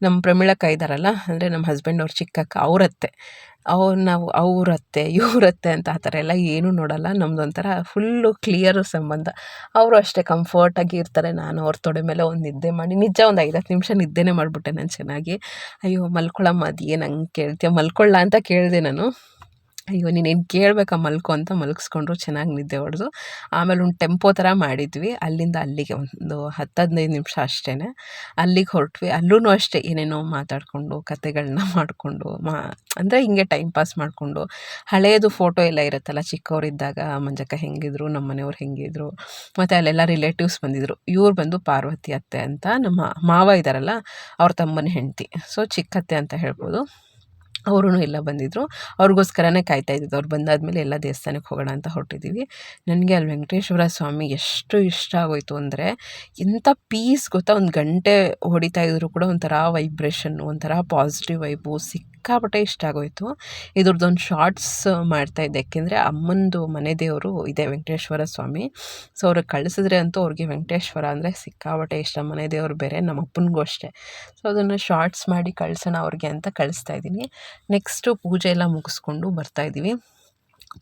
ನಮ್ಮ ಪ್ರಮೀಳಕ್ಕ ಇದ್ದಾರಲ್ಲ, ಅಂದರೆ ನಮ್ಮ ಹಸ್ಬೆಂಡ್ ಅವ್ರ ಚಿಕ್ಕಕ್ಕ, ಅವರತ್ತೆ. ನಾವು ಅವರತ್ತೆ ಇವರತ್ತೆ ಅಂತ ಆ ಥರ ಎಲ್ಲ ಏನೂ ನೋಡಲ್ಲ. ನಮ್ಮದೊಂಥರ ಫುಲ್ಲು ಕ್ಲಿಯರು ಸಂಬಂಧ. ಅವರು ಅಷ್ಟೇ ಕಂಫರ್ಟಾಗಿ ಇರ್ತಾರೆ. ನಾನು ಅವ್ರ ತೊಡೆ ಮೇಲೆ ಒಂದು ನಿದ್ದೆ ಮಾಡಿ ನಿಜ ಒಂದು 5-10 ನಿಮಿಷ ನಿದ್ದೆನೇ ಮಾಡಿಬಿಟ್ಟೆ ನಾನು ಚೆನ್ನಾಗಿ. ಅಯ್ಯೋ ಮಲ್ಕೊಳ್ಳಮ್ಮ, ಅದು ಏನು ಹಂಗೆ ಕೇಳ್ತೀಯ, ಮಲ್ಕೊಳ್ಳ ಅಂತ ಕೇಳಿದೆ ನಾನು. ಅಯ್ಯೋ ನೀನೇನು ಕೇಳಬೇಕಾ ಮಲ್ಕೊ ಅಂತ ಮಲಗಿಸ್ಕೊಂಡ್ರು. ಚೆನ್ನಾಗಿ ನಿದ್ದೆ ಹೊಡೆದು ಆಮೇಲೆ ಒಂದು ಟೆಂಪೋ ಥರ ಮಾಡಿದ್ವಿ. ಅಲ್ಲಿಂದ ಅಲ್ಲಿಗೆ ಒಂದು 10-15 ನಿಮಿಷ ಅಷ್ಟೇ. ಅಲ್ಲಿಗೆ ಹೊರಟ್ವಿ. ಅಲ್ಲೂ ಅಷ್ಟೇ ಏನೇನೋ ಮಾತಾಡಿಕೊಂಡು ಕತೆಗಳನ್ನ ಮಾಡಿಕೊಂಡು ಅಂದರೆ ಹಿಂಗೆ ಟೈಮ್ ಪಾಸ್ ಮಾಡಿಕೊಂಡು ಹಳೆಯದು ಫೋಟೋ ಎಲ್ಲ ಇರುತ್ತಲ್ಲ, ಚಿಕ್ಕವರಿದ್ದಾಗ ಮಂಜಕ್ಕ ಹೆಂಗಿದ್ರು, ನಮ್ಮ ಮನೆಯವ್ರು ಹೆಂಗಿದ್ರು, ಮತ್ತು ಅಲ್ಲೆಲ್ಲ ರಿಲೇಟಿವ್ಸ್ ಬಂದಿದ್ದರು. ಇವ್ರು ಬಂದು ಪಾರ್ವತಿ ಅತ್ತೆ ಅಂತ ನಮ್ಮ ಮಾವ ಇದ್ದಾರಲ್ಲ ಅವ್ರ ತಮ್ಮನ ಹೆಂಡತಿ, ಸೊ ಚಿಕ್ಕತ್ತೆ ಅಂತ ಹೇಳ್ಬೋದು. ಅವರೂ ಎಲ್ಲ ಬಂದಿದ್ದರು. ಅವ್ರಿಗೋಸ್ಕರನೇ ಕಾಯ್ತಾಯಿದ್ದಿದ್ದು. ಅವ್ರು ಬಂದಾದಮೇಲೆ ಎಲ್ಲ ದೇವಸ್ಥಾನಕ್ಕೆ ಹೋಗೋಣ ಅಂತ ಹೊರಟಿದ್ದೀವಿ. ನನಗೆ ಅಲ್ಲಿ ವೆಂಕಟೇಶ್ವರ ಸ್ವಾಮಿ ಎಷ್ಟು ಇಷ್ಟ ಆಗೋಯಿತು ಅಂದರೆ, ಎಂಥ ಪೀಸ್ ಗೊತ್ತಾ. 1 ಗಂಟೆ ಹೊಡಿತಾ ಇದ್ದರೂ ಕೂಡ ಒಂಥರ ವೈಬ್ರೇಷನ್ನು, ಒಂಥರ ಪಾಸಿಟಿವ್ ವೈಬು, ಸಿಕ್ಕಾಪಟ್ಟೆ ಇಷ್ಟ ಆಗೋಯಿತು. ಇದ್ರದ್ದೊಂದು ಶಾರ್ಟ್ಸ್ ಮಾಡ್ತಾಯಿದ್ದೆ. ಯಾಕೆಂದರೆ ಅಮ್ಮನದು ಮನೆ ದೇವರು ಇದೆ ವೆಂಕಟೇಶ್ವರ ಸ್ವಾಮಿ. ಸೊ ಅವ್ರಿಗೆ ಕಳಿಸಿದ್ರೆ ಅಂತೂ ಅವ್ರಿಗೆ ವೆಂಕಟೇಶ್ವರ ಅಂದರೆ ಸಿಕ್ಕಾಪಟ್ಟೆ ಇಷ್ಟ. ಮನೆ ದೇವರು ಬೇರೆ, ನಮ್ಮ ಅಪ್ಪನಿಗೂ ಅಷ್ಟೇ. ಸೊ ಅದನ್ನು ಶಾರ್ಟ್ಸ್ ಮಾಡಿ ಕಳಿಸೋಣ ಅವ್ರಿಗೆ ಅಂತ ಕಳಿಸ್ತಾ ಇದ್ದೀನಿ. ನೆಕ್ಸ್ಟು ಪೂಜೆ ಎಲ್ಲ ಮುಗಿಸ್ಕೊಂಡು ಬರ್ತಾಯಿದ್ದೀವಿ.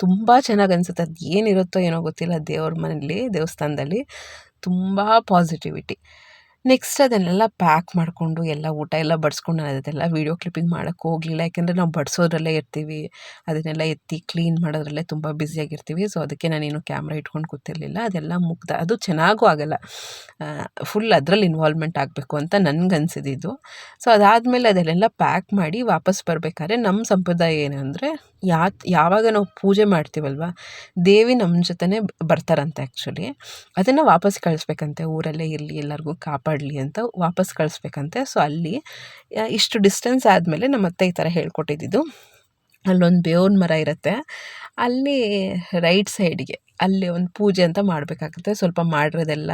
ತುಂಬ ಚೆನ್ನಾಗಿ ಅನಿಸುತ್ತೆ. ಅದು ಏನಿರುತ್ತೋ ಏನೋ ಗೊತ್ತಿಲ್ಲ ದೇವ್ರ ಮನೇಲಿ, ದೇವಸ್ಥಾನದಲ್ಲಿ ತುಂಬ ಪಾಸಿಟಿವಿಟಿ. ನೆಕ್ಸ್ಟ್ ಅದನ್ನೆಲ್ಲ ಪ್ಯಾಕ್ ಮಾಡಿಕೊಂಡು ಎಲ್ಲ ಊಟ ಎಲ್ಲ ಬಡಿಸ್ಕೊಂಡು, ನಾನು ಅದೆಲ್ಲ ವೀಡಿಯೋ ಕ್ಲಿಪ್ಪಿಂಗ್ ಮಾಡೋಕ್ಕೆ ಹೋಗಲಿಲ್ಲ. ಯಾಕೆಂದರೆ ನಾವು ಬಡಿಸೋದ್ರಲ್ಲೇ ಇರ್ತೀವಿ, ಅದನ್ನೆಲ್ಲ ಎತ್ತಿ ಕ್ಲೀನ್ ಮಾಡೋದ್ರಲ್ಲೇ ತುಂಬ ಬ್ಯುಸಿಯಾಗಿರ್ತೀವಿ. ಸೊ ಅದಕ್ಕೆ ನಾನೇನು ಕ್ಯಾಮ್ರಾ ಇಟ್ಕೊಂಡು ಕೂತಿರಲಿಲ್ಲ. ಅದೆಲ್ಲ ಅದು ಚೆನ್ನಾಗೂ ಆಗೋಲ್ಲ. ಫುಲ್ ಅದರಲ್ಲಿ ಇನ್ವಾಲ್ವ್ಮೆಂಟ್ ಆಗಬೇಕು ಅಂತ ನನಗನ್ಸಿದ್ದು. ಸೊ ಅದಾದಮೇಲೆ ಅದನ್ನೆಲ್ಲ ಪ್ಯಾಕ್ ಮಾಡಿ ವಾಪಸ್ ಬರಬೇಕಾದ್ರೆ ನಮ್ಮ ಸಂಪ್ರದಾಯ ಏನು ಅಂದರೆ, ಯಾವಾಗ ನಾವು ಪೂಜೆ ಮಾಡ್ತೀವಲ್ವ, ದೇವಿ ನಮ್ಮ ಜೊತೆನೇ ಬರ್ತಾರಂತೆ ಆ್ಯಕ್ಚುಲಿ. ಅದನ್ನು ವಾಪಸ್ ಕಳಿಸ್ಬೇಕಂತೆ. ಊರಲ್ಲೇ ಇರಲಿ, ಎಲ್ಲರಿಗೂ ಕಾಪಾಡಲಿ ಅಂತ ವಾಪಸ್ ಕಳಿಸ್ಬೇಕಂತೆ. ಸೊ ಅಲ್ಲಿ ಇಷ್ಟು ಡಿಸ್ಟೆನ್ಸ್ ಆದಮೇಲೆ ನಮ್ಮ ಅತ್ತೆ ಈ ಥರ ಹೇಳ್ಕೊಟ್ಟಿದ್ದು. ಅಲ್ಲೊಂದು ಬೇವಿನ ಮರ ಇರುತ್ತೆ, ಅಲ್ಲಿ ರೈಟ್ ಸೈಡ್ಗೆ ಅಲ್ಲಿ ಒಂದು ಪೂಜೆ ಅಂತ ಮಾಡಬೇಕಾಗುತ್ತೆ. ಸ್ವಲ್ಪ ಮಾಡಿರೋದೆಲ್ಲ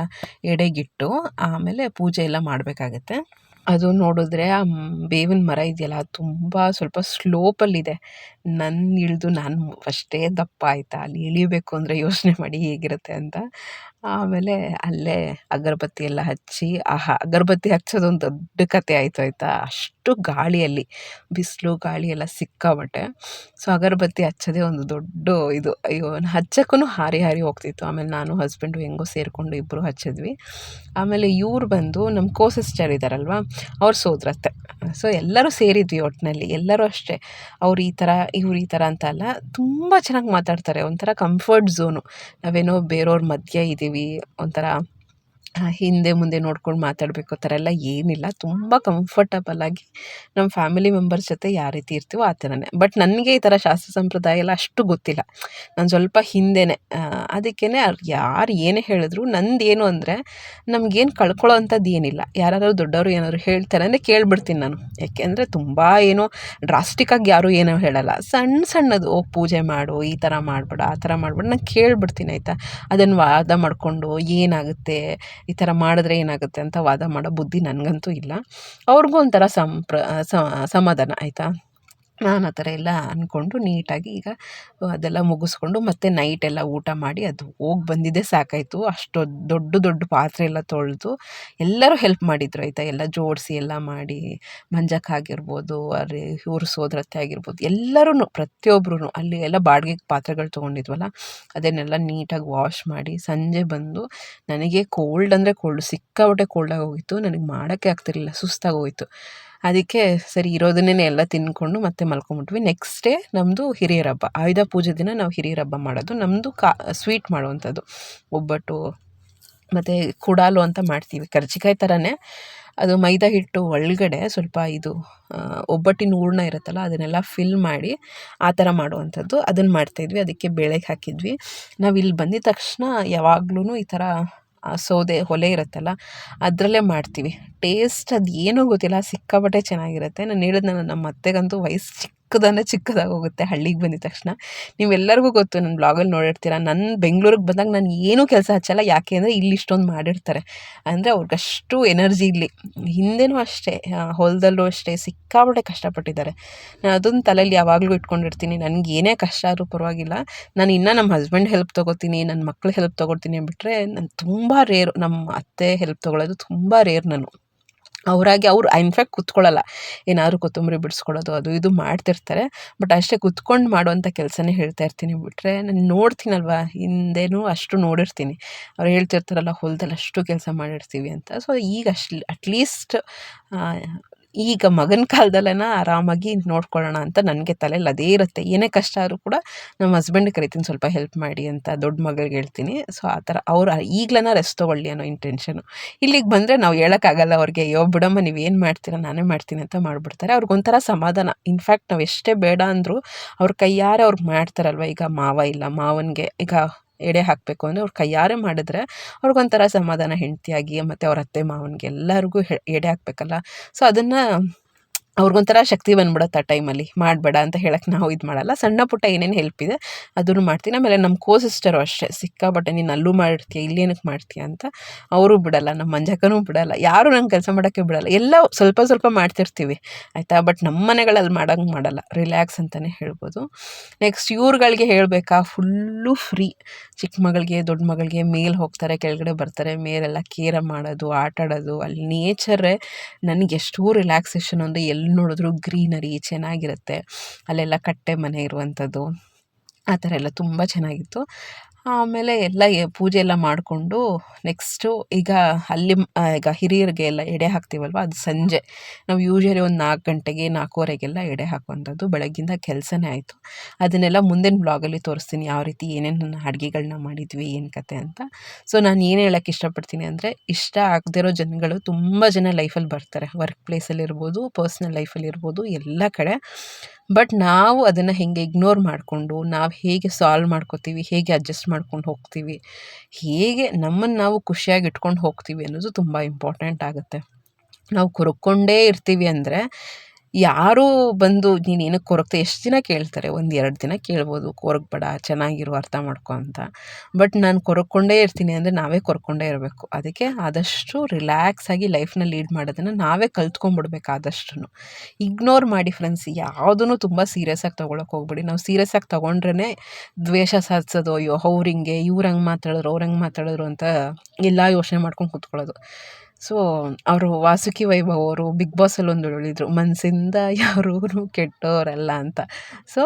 ಎಡೆಗಿಟ್ಟು ಆಮೇಲೆ ಪೂಜೆ ಎಲ್ಲ ಮಾಡಬೇಕಾಗತ್ತೆ. ಅದು ನೋಡಿದ್ರೆ ಆ ಬೇವಿನ ಮರ ಇದೆಯಲ್ಲ, ಅದು ತುಂಬ ಸ್ವಲ್ಪ ಸ್ಲೋಪಲ್ಲಿದೆ. ಇಳಿದು ನಾನು ಫಸ್ಟೇ ದಪ್ಪ ಆಯಿತಾ, ಅಲ್ಲಿ ಇಳಿಬೇಕು ಅಂದರೆ ಯೋಚನೆ ಮಾಡಿ ಹೇಗಿರುತ್ತೆ ಅಂತ. ಆಮೇಲೆ ಅಲ್ಲೇ ಅಗರಬತ್ತಿ ಎಲ್ಲ ಹಚ್ಚಿ, ಅಗರಬತ್ತಿ ಹಚ್ಚೋದೊಂದು ದೊಡ್ಡ ಕತೆ ಆಯಿತು ಆಯಿತಾ. ಅಷ್ಟು ಗಾಳಿಯಲ್ಲಿ, ಬಿಸಿಲು ಗಾಳಿ ಎಲ್ಲ ಸಿಕ್ಕಾಬಟ್ಟೆ. ಸೊ ಅಗರಬತ್ತಿ ಹಚ್ಚೋದೇ ಒಂದು ದೊಡ್ಡ ಇದು. ಅಯ್ಯೋ ಹಚ್ಚಕ್ಕೂ ಹಾರಿ ಹೋಗ್ತಿತ್ತು. ಆಮೇಲೆ ನಾನು ಹಸ್ಬೆಂಡು ಹೆಂಗೋ ಸೇರಿಕೊಂಡು ಇಬ್ಬರು ಹಚ್ಚಿದ್ವಿ. ಆಮೇಲೆ ಇವ್ರು ಬಂದು ನಮ್ಮ ಕೋ ಸಿಸ್ಟರ್ ಇದ್ದಾರಲ್ವ, ಅವ್ರ ಸೋದರತ್ತೆ. ಸೊ ಎಲ್ಲರೂ ಸೇರಿದ್ವಿ ಒಟ್ಟಿನಲ್ಲಿ. ಎಲ್ಲರೂ ಅಷ್ಟೇ, ಅವ್ರು ಈ ಥರ ಇವ್ರು ಈ ಥರ ಅಂತ ಅಲ್ಲ, ತುಂಬ ಚೆನ್ನಾಗಿ ಮಾತಾಡ್ತಾರೆ. ಒಂಥರ ಕಂಫರ್ಟ್ ಝೋನು. ನಾವೇನೋ ಬೇರೆಯವ್ರ ಮಧ್ಯೆ ಇದ್ದೀವಿ, ಒಂಥರ ಹಿಂದೆ ಮುಂದೆ ನೋಡ್ಕೊಂಡು ಮಾತಾಡಬೇಕು ಆ ಥರ ಎಲ್ಲ ಏನಿಲ್ಲ. ತುಂಬ ಕಂಫರ್ಟಬಲಾಗಿ ನಮ್ಮ ಫ್ಯಾಮಿಲಿ ಮೆಂಬರ್ಸ್ ಜೊತೆ ಯಾವ ರೀತಿ ಇರ್ತೀವೋ ಆ ಥರನೇ. ಬಟ್ ನನಗೆ ಈ ಥರ ಶಾಸ್ತ್ರ ಸಂಪ್ರದಾಯ ಎಲ್ಲ ಅಷ್ಟು ಗೊತ್ತಿಲ್ಲ. ನಾನು ಸ್ವಲ್ಪ ಹಿಂದೆಯೇ ಅದಕ್ಕೇ ಯಾರು ಏನೇ ಹೇಳಿದ್ರು ನಂದೇನು ಅಂದರೆ ನಮಗೇನು ಕಳ್ಕೊಳ್ಳೋ ಅಂಥದ್ದು ಏನಿಲ್ಲ. ಯಾರಾದರೂ ದೊಡ್ಡವರು ಏನಾದ್ರು ಹೇಳ್ತಾರೆ ಅಂದರೆ ಕೇಳಿಬಿಡ್ತೀನಿ ನಾನು. ಯಾಕೆಂದರೆ ತುಂಬ ಏನೋ ಡ್ರಾಸ್ಟಿಕ್ಕಾಗಿ ಯಾರೂ ಏನೋ ಹೇಳಲ್ಲ. ಸಣ್ಣ ಸಣ್ಣದು ಹೋಗಿ ಪೂಜೆ ಮಾಡು, ಈ ಥರ ಮಾಡಬೇಡ, ಆ ಥರ ಮಾಡಬೇಡ, ನಾನು ಕೇಳಿಬಿಡ್ತೀನಿ ಆಯಿತಾ. ಅದನ್ನು ವಾದ ಮಾಡಿಕೊಂಡು ಏನಾಗುತ್ತೆ, ಈ ಥರ ಮಾಡಿದ್ರೆ ಏನಾಗುತ್ತೆ ಅಂತ ವಾದ ಮಾಡೋ ಬುದ್ಧಿ ನನಗಂತೂ ಇಲ್ಲ. ಅವ್ರಿಗೂ ಒಂಥರ ಸಮಾಧಾನ ಆಯಿತಾ. ನಾನು ಆ ಥರ ಎಲ್ಲ ಅಂದ್ಕೊಂಡು ನೀಟಾಗಿ ಈಗ ಅದೆಲ್ಲ ಮುಗಿಸ್ಕೊಂಡು ಮತ್ತೆ ನೈಟೆಲ್ಲ ಊಟ ಮಾಡಿ ಅದು ಹೋಗಿ ಬಂದಿದ್ದೇ ಸಾಕಾಯಿತು. ಅಷ್ಟು ದೊಡ್ಡ ದೊಡ್ಡ ಪಾತ್ರೆ ಎಲ್ಲ ತೊಳೆದು ಎಲ್ಲರೂ ಹೆಲ್ಪ್ ಮಾಡಿದ್ರು ಆಯಿತಾ. ಎಲ್ಲ ಜೋಡಿಸಿ ಎಲ್ಲ ಮಾಡಿ ಮಂಜಕ್ಕಾಗಿರ್ಬೋದು, ಅಲ್ಲಿ ಇವ್ರು ಸೋದರತ್ತೆ ಆಗಿರ್ಬೋದು, ಎಲ್ಲರೂ ಪ್ರತಿಯೊಬ್ಬರೂ ಅಲ್ಲಿ ಎಲ್ಲ ಬಾಡಿಗೆಗೆ ಪಾತ್ರೆಗಳು ತೊಗೊಂಡಿದ್ವಲ್ಲ ಅದನ್ನೆಲ್ಲ ನೀಟಾಗಿ ವಾಶ್ ಮಾಡಿ ಸಂಜೆ ಬಂದು ನನಗೆ ಕೋಲ್ಡ್ ಅಂದರೆ ಕೋಲ್ಡ್, ಸಿಕ್ಕಾಪಟ್ಟೆ ಕೋಲ್ಡಾಗಿ ಹೋಗಿತ್ತು. ನನಗೆ ಮಾಡೋಕ್ಕೆ ಆಗ್ತಿರಲಿಲ್ಲ, ಸುಸ್ತಾಗಿ ಹೋಯಿತು. ಅದಕ್ಕೆ ಸರಿ ಇರೋದನ್ನೇ ಎಲ್ಲ ತಿಂದ್ಕೊಂಡು ಮತ್ತೆ ಮಲ್ಕೊಂಬಿಟ್ವಿ. ನೆಕ್ಸ್ಟ್ ಡೇ ನಮ್ಮದು ಹಿರಿಯರ ಹಬ್ಬ, ಆಯುಧ ಪೂಜೆ ದಿನ ನಾವು ಹಿರಿಯರ ಹಬ್ಬ ಮಾಡೋದು. ನಮ್ಮದು ಸ್ವೀಟ್ ಮಾಡುವಂಥದ್ದು, ಒಬ್ಬಟ್ಟು ಮತ್ತು ಕುಡಾಲು ಅಂತ ಮಾಡ್ತೀವಿ, ಕರ್ಜಿಕಾಯಿ ಥರನೇ. ಅದು ಮೈದಾ ಹಿಟ್ಟು ಒಳಗಡೆ ಸ್ವಲ್ಪ ಇದು ಒಬ್ಬಟ್ಟಿನ ಹೂರಣ ಇರುತ್ತಲ್ಲ ಅದನ್ನೆಲ್ಲ ಫಿಲ್ ಮಾಡಿ ಆ ಥರ ಮಾಡುವಂಥದ್ದು. ಅದನ್ನು ಮಾಡ್ತಾಯಿದ್ವಿ, ಅದಕ್ಕೆ ಬೇಳೆಗೆ ಹಾಕಿದ್ವಿ. ನಾವು ಇಲ್ಲಿ ಬಂದಿದ ತಕ್ಷಣ ಯಾವಾಗ್ಲೂ ಈ ಥರ ಸೌದೆ ಒಲೆ ಇರುತ್ತಲ್ಲ ಅದರಲ್ಲೇ ಮಾಡ್ತೀವಿ. ಟೇಸ್ಟ್ ಅದು ಏನೋ ಗೊತ್ತಿಲ್ಲ, ಸಿಕ್ಕಾಪಟ್ಟೆ ಚೆನ್ನಾಗಿರುತ್ತೆ. ನಾನು ಹೇಳಿದ್ನಲ್ಲ ನಮ್ಮ ಅತ್ತೆಗಂತೂ ವಯಸ್ಸು ಚಿಕ್ಕದಾಗಿ ಹೋಗುತ್ತೆ ಹಳ್ಳಿಗೆ ಬಂದಿದ ತಕ್ಷಣ. ನೀವೆಲ್ಲರಿಗೂ ಗೊತ್ತು, ನನ್ನ ಬ್ಲಾಗಲ್ಲಿ ನೋಡಿರ್ತೀರ. ನನ್ನ ಬೆಂಗಳೂರಿಗೆ ಬಂದಾಗ ನಾನು ಏನೂ ಕೆಲಸ ಹಚ್ಚಲ್ಲ. ಯಾಕೆ ಅಂದರೆ ಇಲ್ಲಿ ಇಷ್ಟೊಂದು ಮಾಡಿರ್ತಾರೆ ಅಂದರೆ ಅವ್ರಿಗಷ್ಟು ಎನರ್ಜಿ ಇಲ್ಲಿ. ಹಿಂದೆನೂ ಅಷ್ಟೇ, ಹೊಲದಲ್ಲೂ ಅಷ್ಟೇ ಸಿಕ್ಕಾಪಟ್ಟೆ ಕಷ್ಟಪಟ್ಟಿದ್ದಾರೆ. ನಾನು ಅದನ್ನು ತಲೆಯಲ್ಲಿ ಯಾವಾಗಲೂ ಇಟ್ಕೊಂಡಿರ್ತೀನಿ. ನನಗೆ ಏನೇ ಕಷ್ಟ ಆದರೂ ಪರವಾಗಿಲ್ಲ, ನಾನು ಇನ್ನೂ ನಮ್ಮ ಹಸ್ಬೆಂಡ್ ಹೆಲ್ಪ್ ತೊಗೋತೀನಿ, ನನ್ನ ಮಕ್ಳು ಹೆಲ್ಪ್ ತೊಗೊಳ್ತೀನಿ ಬಿಟ್ಟರೆ ನಾನು ತುಂಬ ರೇರು ನಮ್ಮ ಅತ್ತೆ ಹೆಲ್ಪ್ ತೊಗೊಳ್ಳೋದು ತುಂಬ ರೇರ್ ನಾನು. ಅವರಾಗಿ ಅವ್ರು ಇನ್ಫ್ಯಾಕ್ಟ್ ಕೂತ್ಕೊಳ್ಳಲ್ಲ, ಏನಾದ್ರು ಕೊತ್ತಂಬರಿ ಬಿಡಿಸ್ಕೊಳ್ಳೋದು ಅದು ಇದು ಮಾಡ್ತಿರ್ತಾರೆ. ಬಟ್ ಅಷ್ಟೇ ಕುತ್ಕೊಂಡು ಮಾಡುವಂಥ ಕೆಲಸನೇ ಹೇಳ್ತಾ ಇರ್ತೀನಿ ಬಿಟ್ಟರೆ ನಾನು ನೋಡ್ತೀನಲ್ವ ಹಿಂದೆನೂ ಅಷ್ಟು ನೋಡಿರ್ತೀನಿ. ಅವ್ರು ಹೇಳ್ತಿರ್ತಾರಲ್ಲ ಹೊಲದಲ್ಲಿ ಅಷ್ಟು ಕೆಲಸ ಮಾಡಿರ್ತೀವಿ ಅಂತ. ಸೊ ಈಗ ಅಟ್ಲೀಸ್ಟ್ ಈಗ ಮಗನ ಕಾಲದಲ್ಲೇನ ಆರಾಮಾಗಿ ನೋಡ್ಕೊಳ್ಳೋಣ ಅಂತ ನನಗೆ ತಲೆಯಲ್ಲಿ ಅದೇ ಇರುತ್ತೆ. ಏನೇ ಕಷ್ಟ ಆದರೂ ಕೂಡ ನಮ್ಮ ಹಸ್ಬೆಂಡ್ ಕರಿತೀನಿ ಸ್ವಲ್ಪ ಹೆಲ್ಪ್ ಮಾಡಿ ಅಂತ, ದೊಡ್ಡ ಮಗಳಿಗೆ ಹೇಳ್ತೀನಿ. ಸೊ ಆ ಥರ ಅವ್ರು ಈಗಲೇ ರೆಸ್ಟ್ ತೊಗೊಳ್ಳಿ ಅನ್ನೋ ಇಂಟೆನ್ಷನು. ಇಲ್ಲಿಗೆ ಬಂದರೆ ನಾವು ಹೇಳೋಕ್ಕಾಗಲ್ಲ ಅವ್ರಿಗೆ, ಅಯ್ಯೋ ಬಿಡಮ್ಮ ನೀವೇನು ಮಾಡ್ತೀರಾ ನಾನೇ ಮಾಡ್ತೀನಿ ಅಂತ ಮಾಡಿಬಿಡ್ತಾರೆ. ಅವ್ರಿಗೊಂಥರ ಸಮಾಧಾನ. ಇನ್ಫ್ಯಾಕ್ಟ್ ನಾವು ಎಷ್ಟೇ ಬೇಡ ಅಂದರೂ ಅವ್ರ ಕೈಯಾರೆ ಅವ್ರಿಗೆ ಮಾಡ್ತಾರಲ್ವ. ಈಗ ಮಾವ ಇಲ್ಲ, ಮಾವನಿಗೆ ಈಗ ಎಡೆ ಹಾಕಬೇಕು ಅಂದರೆ ಅವ್ರು ಕೈಯಾರೆ ಮಾಡಿದ್ರೆ ಅವ್ರಿಗೊಂಥರ ಸಮಾಧಾನ. ಹೆಂಡತಿಯಾಗಿ ಮತ್ತು ಅವ್ರ ಅತ್ತೆ ಮಾವನಿಗೆ ಎಲ್ಲರಿಗೂ ಎಡೆ ಹಾಕಬೇಕಲ್ಲ. ಸೊ ಅದನ್ನು ಅವ್ರಿಗೊಂಥರ ಶಕ್ತಿ ಬಂದ್ಬಿಡುತ್ತೆ ಆ ಟೈಮಲ್ಲಿ. ಮಾಡಬೇಡ ಅಂತ ಹೇಳಕ್ಕೆ ನಾವು ಇದು ಮಾಡಲ್ಲ. ಸಣ್ಣ ಪುಟ್ಟ ಏನೇನು ಹೆಲ್ಪ್ ಇದೆ ಅದನ್ನು ಮಾಡ್ತೀನಿ. ಆಮೇಲೆ ನಮ್ಮ ಸಿಸ್ಟರು ಅಷ್ಟೇ ಸಿಕ್ಕಾಪಟ್ಟೆ, ನೀನು ಅಲ್ಲೂ ಮಾಡ್ತೀಯ ಇಲ್ಲೇನಕ್ಕೆ ಮಾಡ್ತೀಯ ಅಂತ ಅವರು ಬಿಡಲ್ಲ, ನಮ್ಮ ಮಂಜಕ್ಕನೂ ಬಿಡಲ್ಲ, ಯಾರೂ ನಂಗೆ ಕೆಲಸ ಮಾಡೋಕ್ಕೆ ಬಿಡಲ್ಲ. ಎಲ್ಲ ಸ್ವಲ್ಪ ಸ್ವಲ್ಪ ಮಾಡ್ತಿರ್ತೀವಿ ಆಯಿತಾ. ಬಟ್ ನಮ್ಮ ಮನೆಗಳಲ್ಲಿ ಮಾಡೋಂಗೆ ಮಾಡಲ್ಲ, ರಿಲ್ಯಾಕ್ಸ್ ಅಂತಲೇ ಹೇಳ್ಬೋದು. ನೆಕ್ಸ್ಟ್ ಇವ್ರುಗಳಿಗೆ ಹೇಳಬೇಕಾ, ಫುಲ್ಲು ಫ್ರೀ. ಚಿಕ್ಕ ಮಗಳಿಗೆ ದೊಡ್ಡ ಮಗಳಿಗೆ ಮೇಲೆ ಹೋಗ್ತಾರೆ, ಕೆಳಗಡೆ ಬರ್ತಾರೆ, ಮೇಲೆಲ್ಲ ಕೇರಮ್ ಆಡೋದು, ಆಟ ಆಡೋದು. ಅಲ್ಲಿ ನೇಚರೇ ನನಗೆ ಎಷ್ಟು ರಿಲ್ಯಾಕ್ಸೇಷನ್ ಅಂದರೆ ಎಲ್ಲಿ ನೋಡಿದ್ರು ಗ್ರೀನರಿ ಚೆನ್ನಾಗಿರುತ್ತೆ. ಅಲ್ಲೆಲ್ಲ ಕಟ್ಟೆ ಮನೆ ಇರುವಂಥದ್ದು ಆ ಥರ ಎಲ್ಲ ತುಂಬ ಚೆನ್ನಾಗಿತ್ತು. ಆಮೇಲೆ ಎಲ್ಲ ಪೂಜೆ ಎಲ್ಲ ಮಾಡಿಕೊಂಡು ನೆಕ್ಸ್ಟು ಈಗ ಅಲ್ಲಿ ಈಗ ಹಿರಿಯರಿಗೆ ಎಲ್ಲ ಎಡೆ ಹಾಕ್ತೀವಲ್ವ, ಅದು ಸಂಜೆ ನಾವು ಯೂಶ್ವಲಿ ಒಂದು 4 ಗಂಟೆಗೆ 4:15ಗೆಲ್ಲ ಎಡೆ ಹಾಕುವಂಥದ್ದು. ಬೆಳಗ್ಗಿಂದ ಕೆಲಸನೇ ಆಯಿತು. ಅದನ್ನೆಲ್ಲ ಮುಂದಿನ ಬ್ಲಾಗಲ್ಲಿ ತೋರಿಸ್ತೀನಿ, ಯಾವ ರೀತಿ ಏನೇನು ಅಡುಗೆಗಳನ್ನ ಮಾಡಿದ್ವಿ ಏನು ಕತೆ ಅಂತ. ಸೊ ನಾನು ಏನು ಹೇಳೋಕ್ಕೆ ಇಷ್ಟಪಡ್ತೀನಿ ಅಂದರೆ, ಇಷ್ಟ ಆಗದಿರೋ ಜನಗಳು ತುಂಬ ಜನ ಲೈಫಲ್ಲಿ ಬರ್ತಾರೆ, ವರ್ಕ್ ಪ್ಲೇಸಲ್ಲಿರ್ಬೋದು, ಪರ್ಸ್ನಲ್ ಲೈಫಲ್ಲಿರ್ಬೋದು, ಎಲ್ಲ ಕಡೆ. ಬಟ್ ನಾವು ಅದನ್ನು ಹೇಗೆ ಇಗ್ನೋರ್ ಮಾಡಿಕೊಂಡು ನಾವು ಹೇಗೆ ಸಾಲ್ವ್ ಮಾಡ್ಕೋತೀವಿ, ಹೇಗೆ ಅಡ್ಜಸ್ಟ್ ಮಾಡ್ಕೊಂಡು ಹೋಗ್ತೀವಿ, ಹೇಗೆ ನಮ್ಮನ್ನು ನಾವು ಖುಷಿಯಾಗಿ ಇಟ್ಕೊಂಡು ಹೋಗ್ತೀವಿ ಅನ್ನೋದು ತುಂಬ ಇಂಪಾರ್ಟೆಂಟ್ ಆಗುತ್ತೆ. ನಾವು ಕೊರಕ್ಕೊಂಡೇ ಇರ್ತೀವಿ ಅಂದರೆ ಯಾರೂ ಬಂದು ನೀನು ಏನಕ್ಕೆ ಕೊರಗ್ತೆ ಎಷ್ಟು ದಿನ ಕೇಳ್ತಾರೆ, 1-2 ದಿನ ಕೇಳ್ಬೋದು, ಕೊರಗಬೇಡ ಚೆನ್ನಾಗಿರು ಅರ್ಥ ಮಾಡ್ಕೊ ಅಂತ. ಬಟ್ ನಾನು ಕೊರಕ್ಕೊಂಡೇ ಇರ್ತೀನಿ ಅಂದರೆ ನಾವೇ ಕೊರಕ್ಕೊಂಡೇ ಇರಬೇಕು. ಅದಕ್ಕೆ ಆದಷ್ಟು ರಿಲ್ಯಾಕ್ಸಾಗಿ ಲೈಫ್ನ ಲೀಡ್ ಮಾಡೋದನ್ನು ನಾವೇ ಕಲ್ತ್ಕೊಂಡ್ಬಿಡ್ಬೇಕು ಆದಷ್ಟು. ಇಗ್ನೋರ್ ಮಾಡಿ ಫ್ರೆಂಡ್ಸ್, ಯಾವುದೂ ತುಂಬ ಸೀರಿಯಸ್ಸಾಗಿ ತೊಗೊಳಕ್ಕೆ ಹೋಗ್ಬೇಡಿ. ನಾವು ಸೀರಿಯಸ್ಸಾಗಿ ತೊಗೊಂಡ್ರೇ ದ್ವೇಷ ಸಾಧಿಸೋದು, ಅಯ್ಯೋ ಅವ್ರು ಹಿಂಗೆ ಇವ್ರು ಹಂಗೆ ಮಾತಾಡಿದ್ರು ಅವ್ರು ಹಂಗೆ ಮಾತಾಡಿದ್ರು ಅಂತ ಎಲ್ಲ ಯೋಚನೆ ಮಾಡ್ಕೊಂಡು ಕೂತ್ಕೊಳ್ಳೋದು. ಸೊ ಅವರು ವಾಸುಕಿ ವೈಭವ್ ಅವರು ಬಿಗ್ ಬಾಸಲ್ಲಿ ಒಂದು ಹೇಳಿದ್ರು, ಮನಸ್ಸಿಂದ ಯಾರೂ ಕೆಟ್ಟೋರಲ್ಲ ಅಂತ. ಸೊ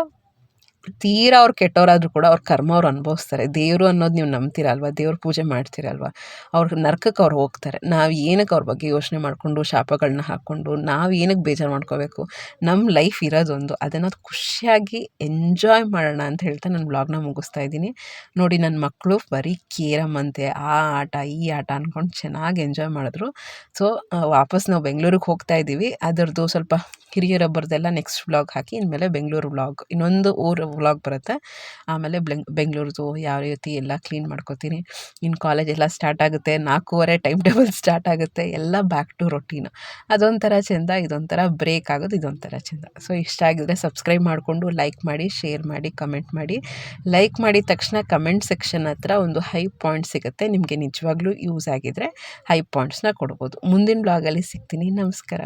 ತೀರಾ ಅವ್ರು ಕೆಟ್ಟವರಾದರೂ ಕೂಡ ಅವ್ರ ಕರ್ಮ ಅವ್ರು ಅನುಭವಿಸ್ತಾರೆ. ದೇವರು ಅನ್ನೋದು ನೀವು ನಂಬ್ತೀರಾ ಅಲ್ವಾ, ದೇವ್ರ ಪೂಜೆ ಮಾಡ್ತೀರಲ್ವಾ, ಅವ್ರ ನರಕಕ್ಕೆ ಅವ್ರು ಹೋಗ್ತಾರೆ. ನಾವು ಏನಕ್ಕೆ ಅವ್ರ ಬಗ್ಗೆ ಯೋಚನೆ ಮಾಡಿಕೊಂಡು ಶಾಪಗಳನ್ನ ಹಾಕ್ಕೊಂಡು ನಾವು ಏನಕ್ಕೆ ಬೇಜಾರು ಮಾಡ್ಕೋಬೇಕು. ನಮ್ಮ ಲೈಫ್ ಇರೋದೊಂದು, ಅದನ್ನು ಖುಷಿಯಾಗಿ ಎಂಜಾಯ್ ಮಾಡೋಣ ಅಂತ ಹೇಳ್ತಾ ನಾನು ವ್ಲಾಗ್ನ ಮುಗಿಸ್ತಾ ಇದ್ದೀನಿ. ನೋಡಿ ನನ್ನ ಮಕ್ಕಳು ಬರೀ ಕೇರಮ್ಮಂತೆ ಆ ಆಟ ಈ ಆಟ ಅಂದ್ಕೊಂಡು ಚೆನ್ನಾಗಿ ಎಂಜಾಯ್ ಮಾಡಿದ್ರು. ಸೊ ವಾಪಸ್ ನಾವು ಬೆಂಗಳೂರಿಗೆ ಹೋಗ್ತಾ ಇದ್ದೀವಿ. ಅದರದ್ದು ಸ್ವಲ್ಪ ಹಿರಿಯರ ಹಬ್ಬರದೆಲ್ಲ ನೆಕ್ಸ್ಟ್ ವ್ಲಾಗ್ ಹಾಕಿ ಇನ್ಮೇಲೆ ಬೆಂಗಳೂರು ವ್ಲಾಗ್, ಇನ್ನೊಂದು ಊರು ವ್ಲಾಗ್ ಬರುತ್ತೆ. ಆಮೇಲೆ ಬೆಂಗಳೂರದು ಯಾವ ರೀತಿ ಎಲ್ಲ ಕ್ಲೀನ್ ಮಾಡ್ಕೋತೀನಿ. ಇನ್ನು ಕಾಲೇಜ್ ಎಲ್ಲ ಸ್ಟಾರ್ಟ್ ಆಗುತ್ತೆ, 4:15 ಟೈಮ್ ಟೇಬಲ್ ಸ್ಟಾರ್ಟ್ ಆಗುತ್ತೆ, ಎಲ್ಲ ಬ್ಯಾಕ್ ಟು ರೊಟೀನ್. ಅದೊಂಥರ ಚೆಂದ, ಇದೊಂಥರ ಬ್ರೇಕ್ ಆಗೋದು, ಇದೊಂಥರ ಚೆಂದ. ಸೊ ಇಷ್ಟ ಆಗಿದ್ರೆ ಸಬ್ಸ್ಕ್ರೈಬ್ ಮಾಡಿಕೊಂಡು ಲೈಕ್ ಮಾಡಿ, ಶೇರ್ ಮಾಡಿ, ಕಮೆಂಟ್ ಮಾಡಿ. ಲೈಕ್ ಮಾಡಿದ ತಕ್ಷಣ ಕಮೆಂಟ್ ಸೆಕ್ಷನ್ ಹತ್ರ ಒಂದು ಹೈ ಪಾಯಿಂಟ್ ಸಿಗುತ್ತೆ. ನಿಮಗೆ ನಿಜವಾಗ್ಲೂ ಯೂಸ್ ಆಗಿದ್ರೆ ಹೈ ಪಾಯಿಂಟ್ಸ್ನ ಕೊಡ್ಬೋದು. ಮುಂದಿನ ಬ್ಲಾಗಲ್ಲಿ ಸಿಗ್ತೀನಿ. ನಮಸ್ಕಾರ.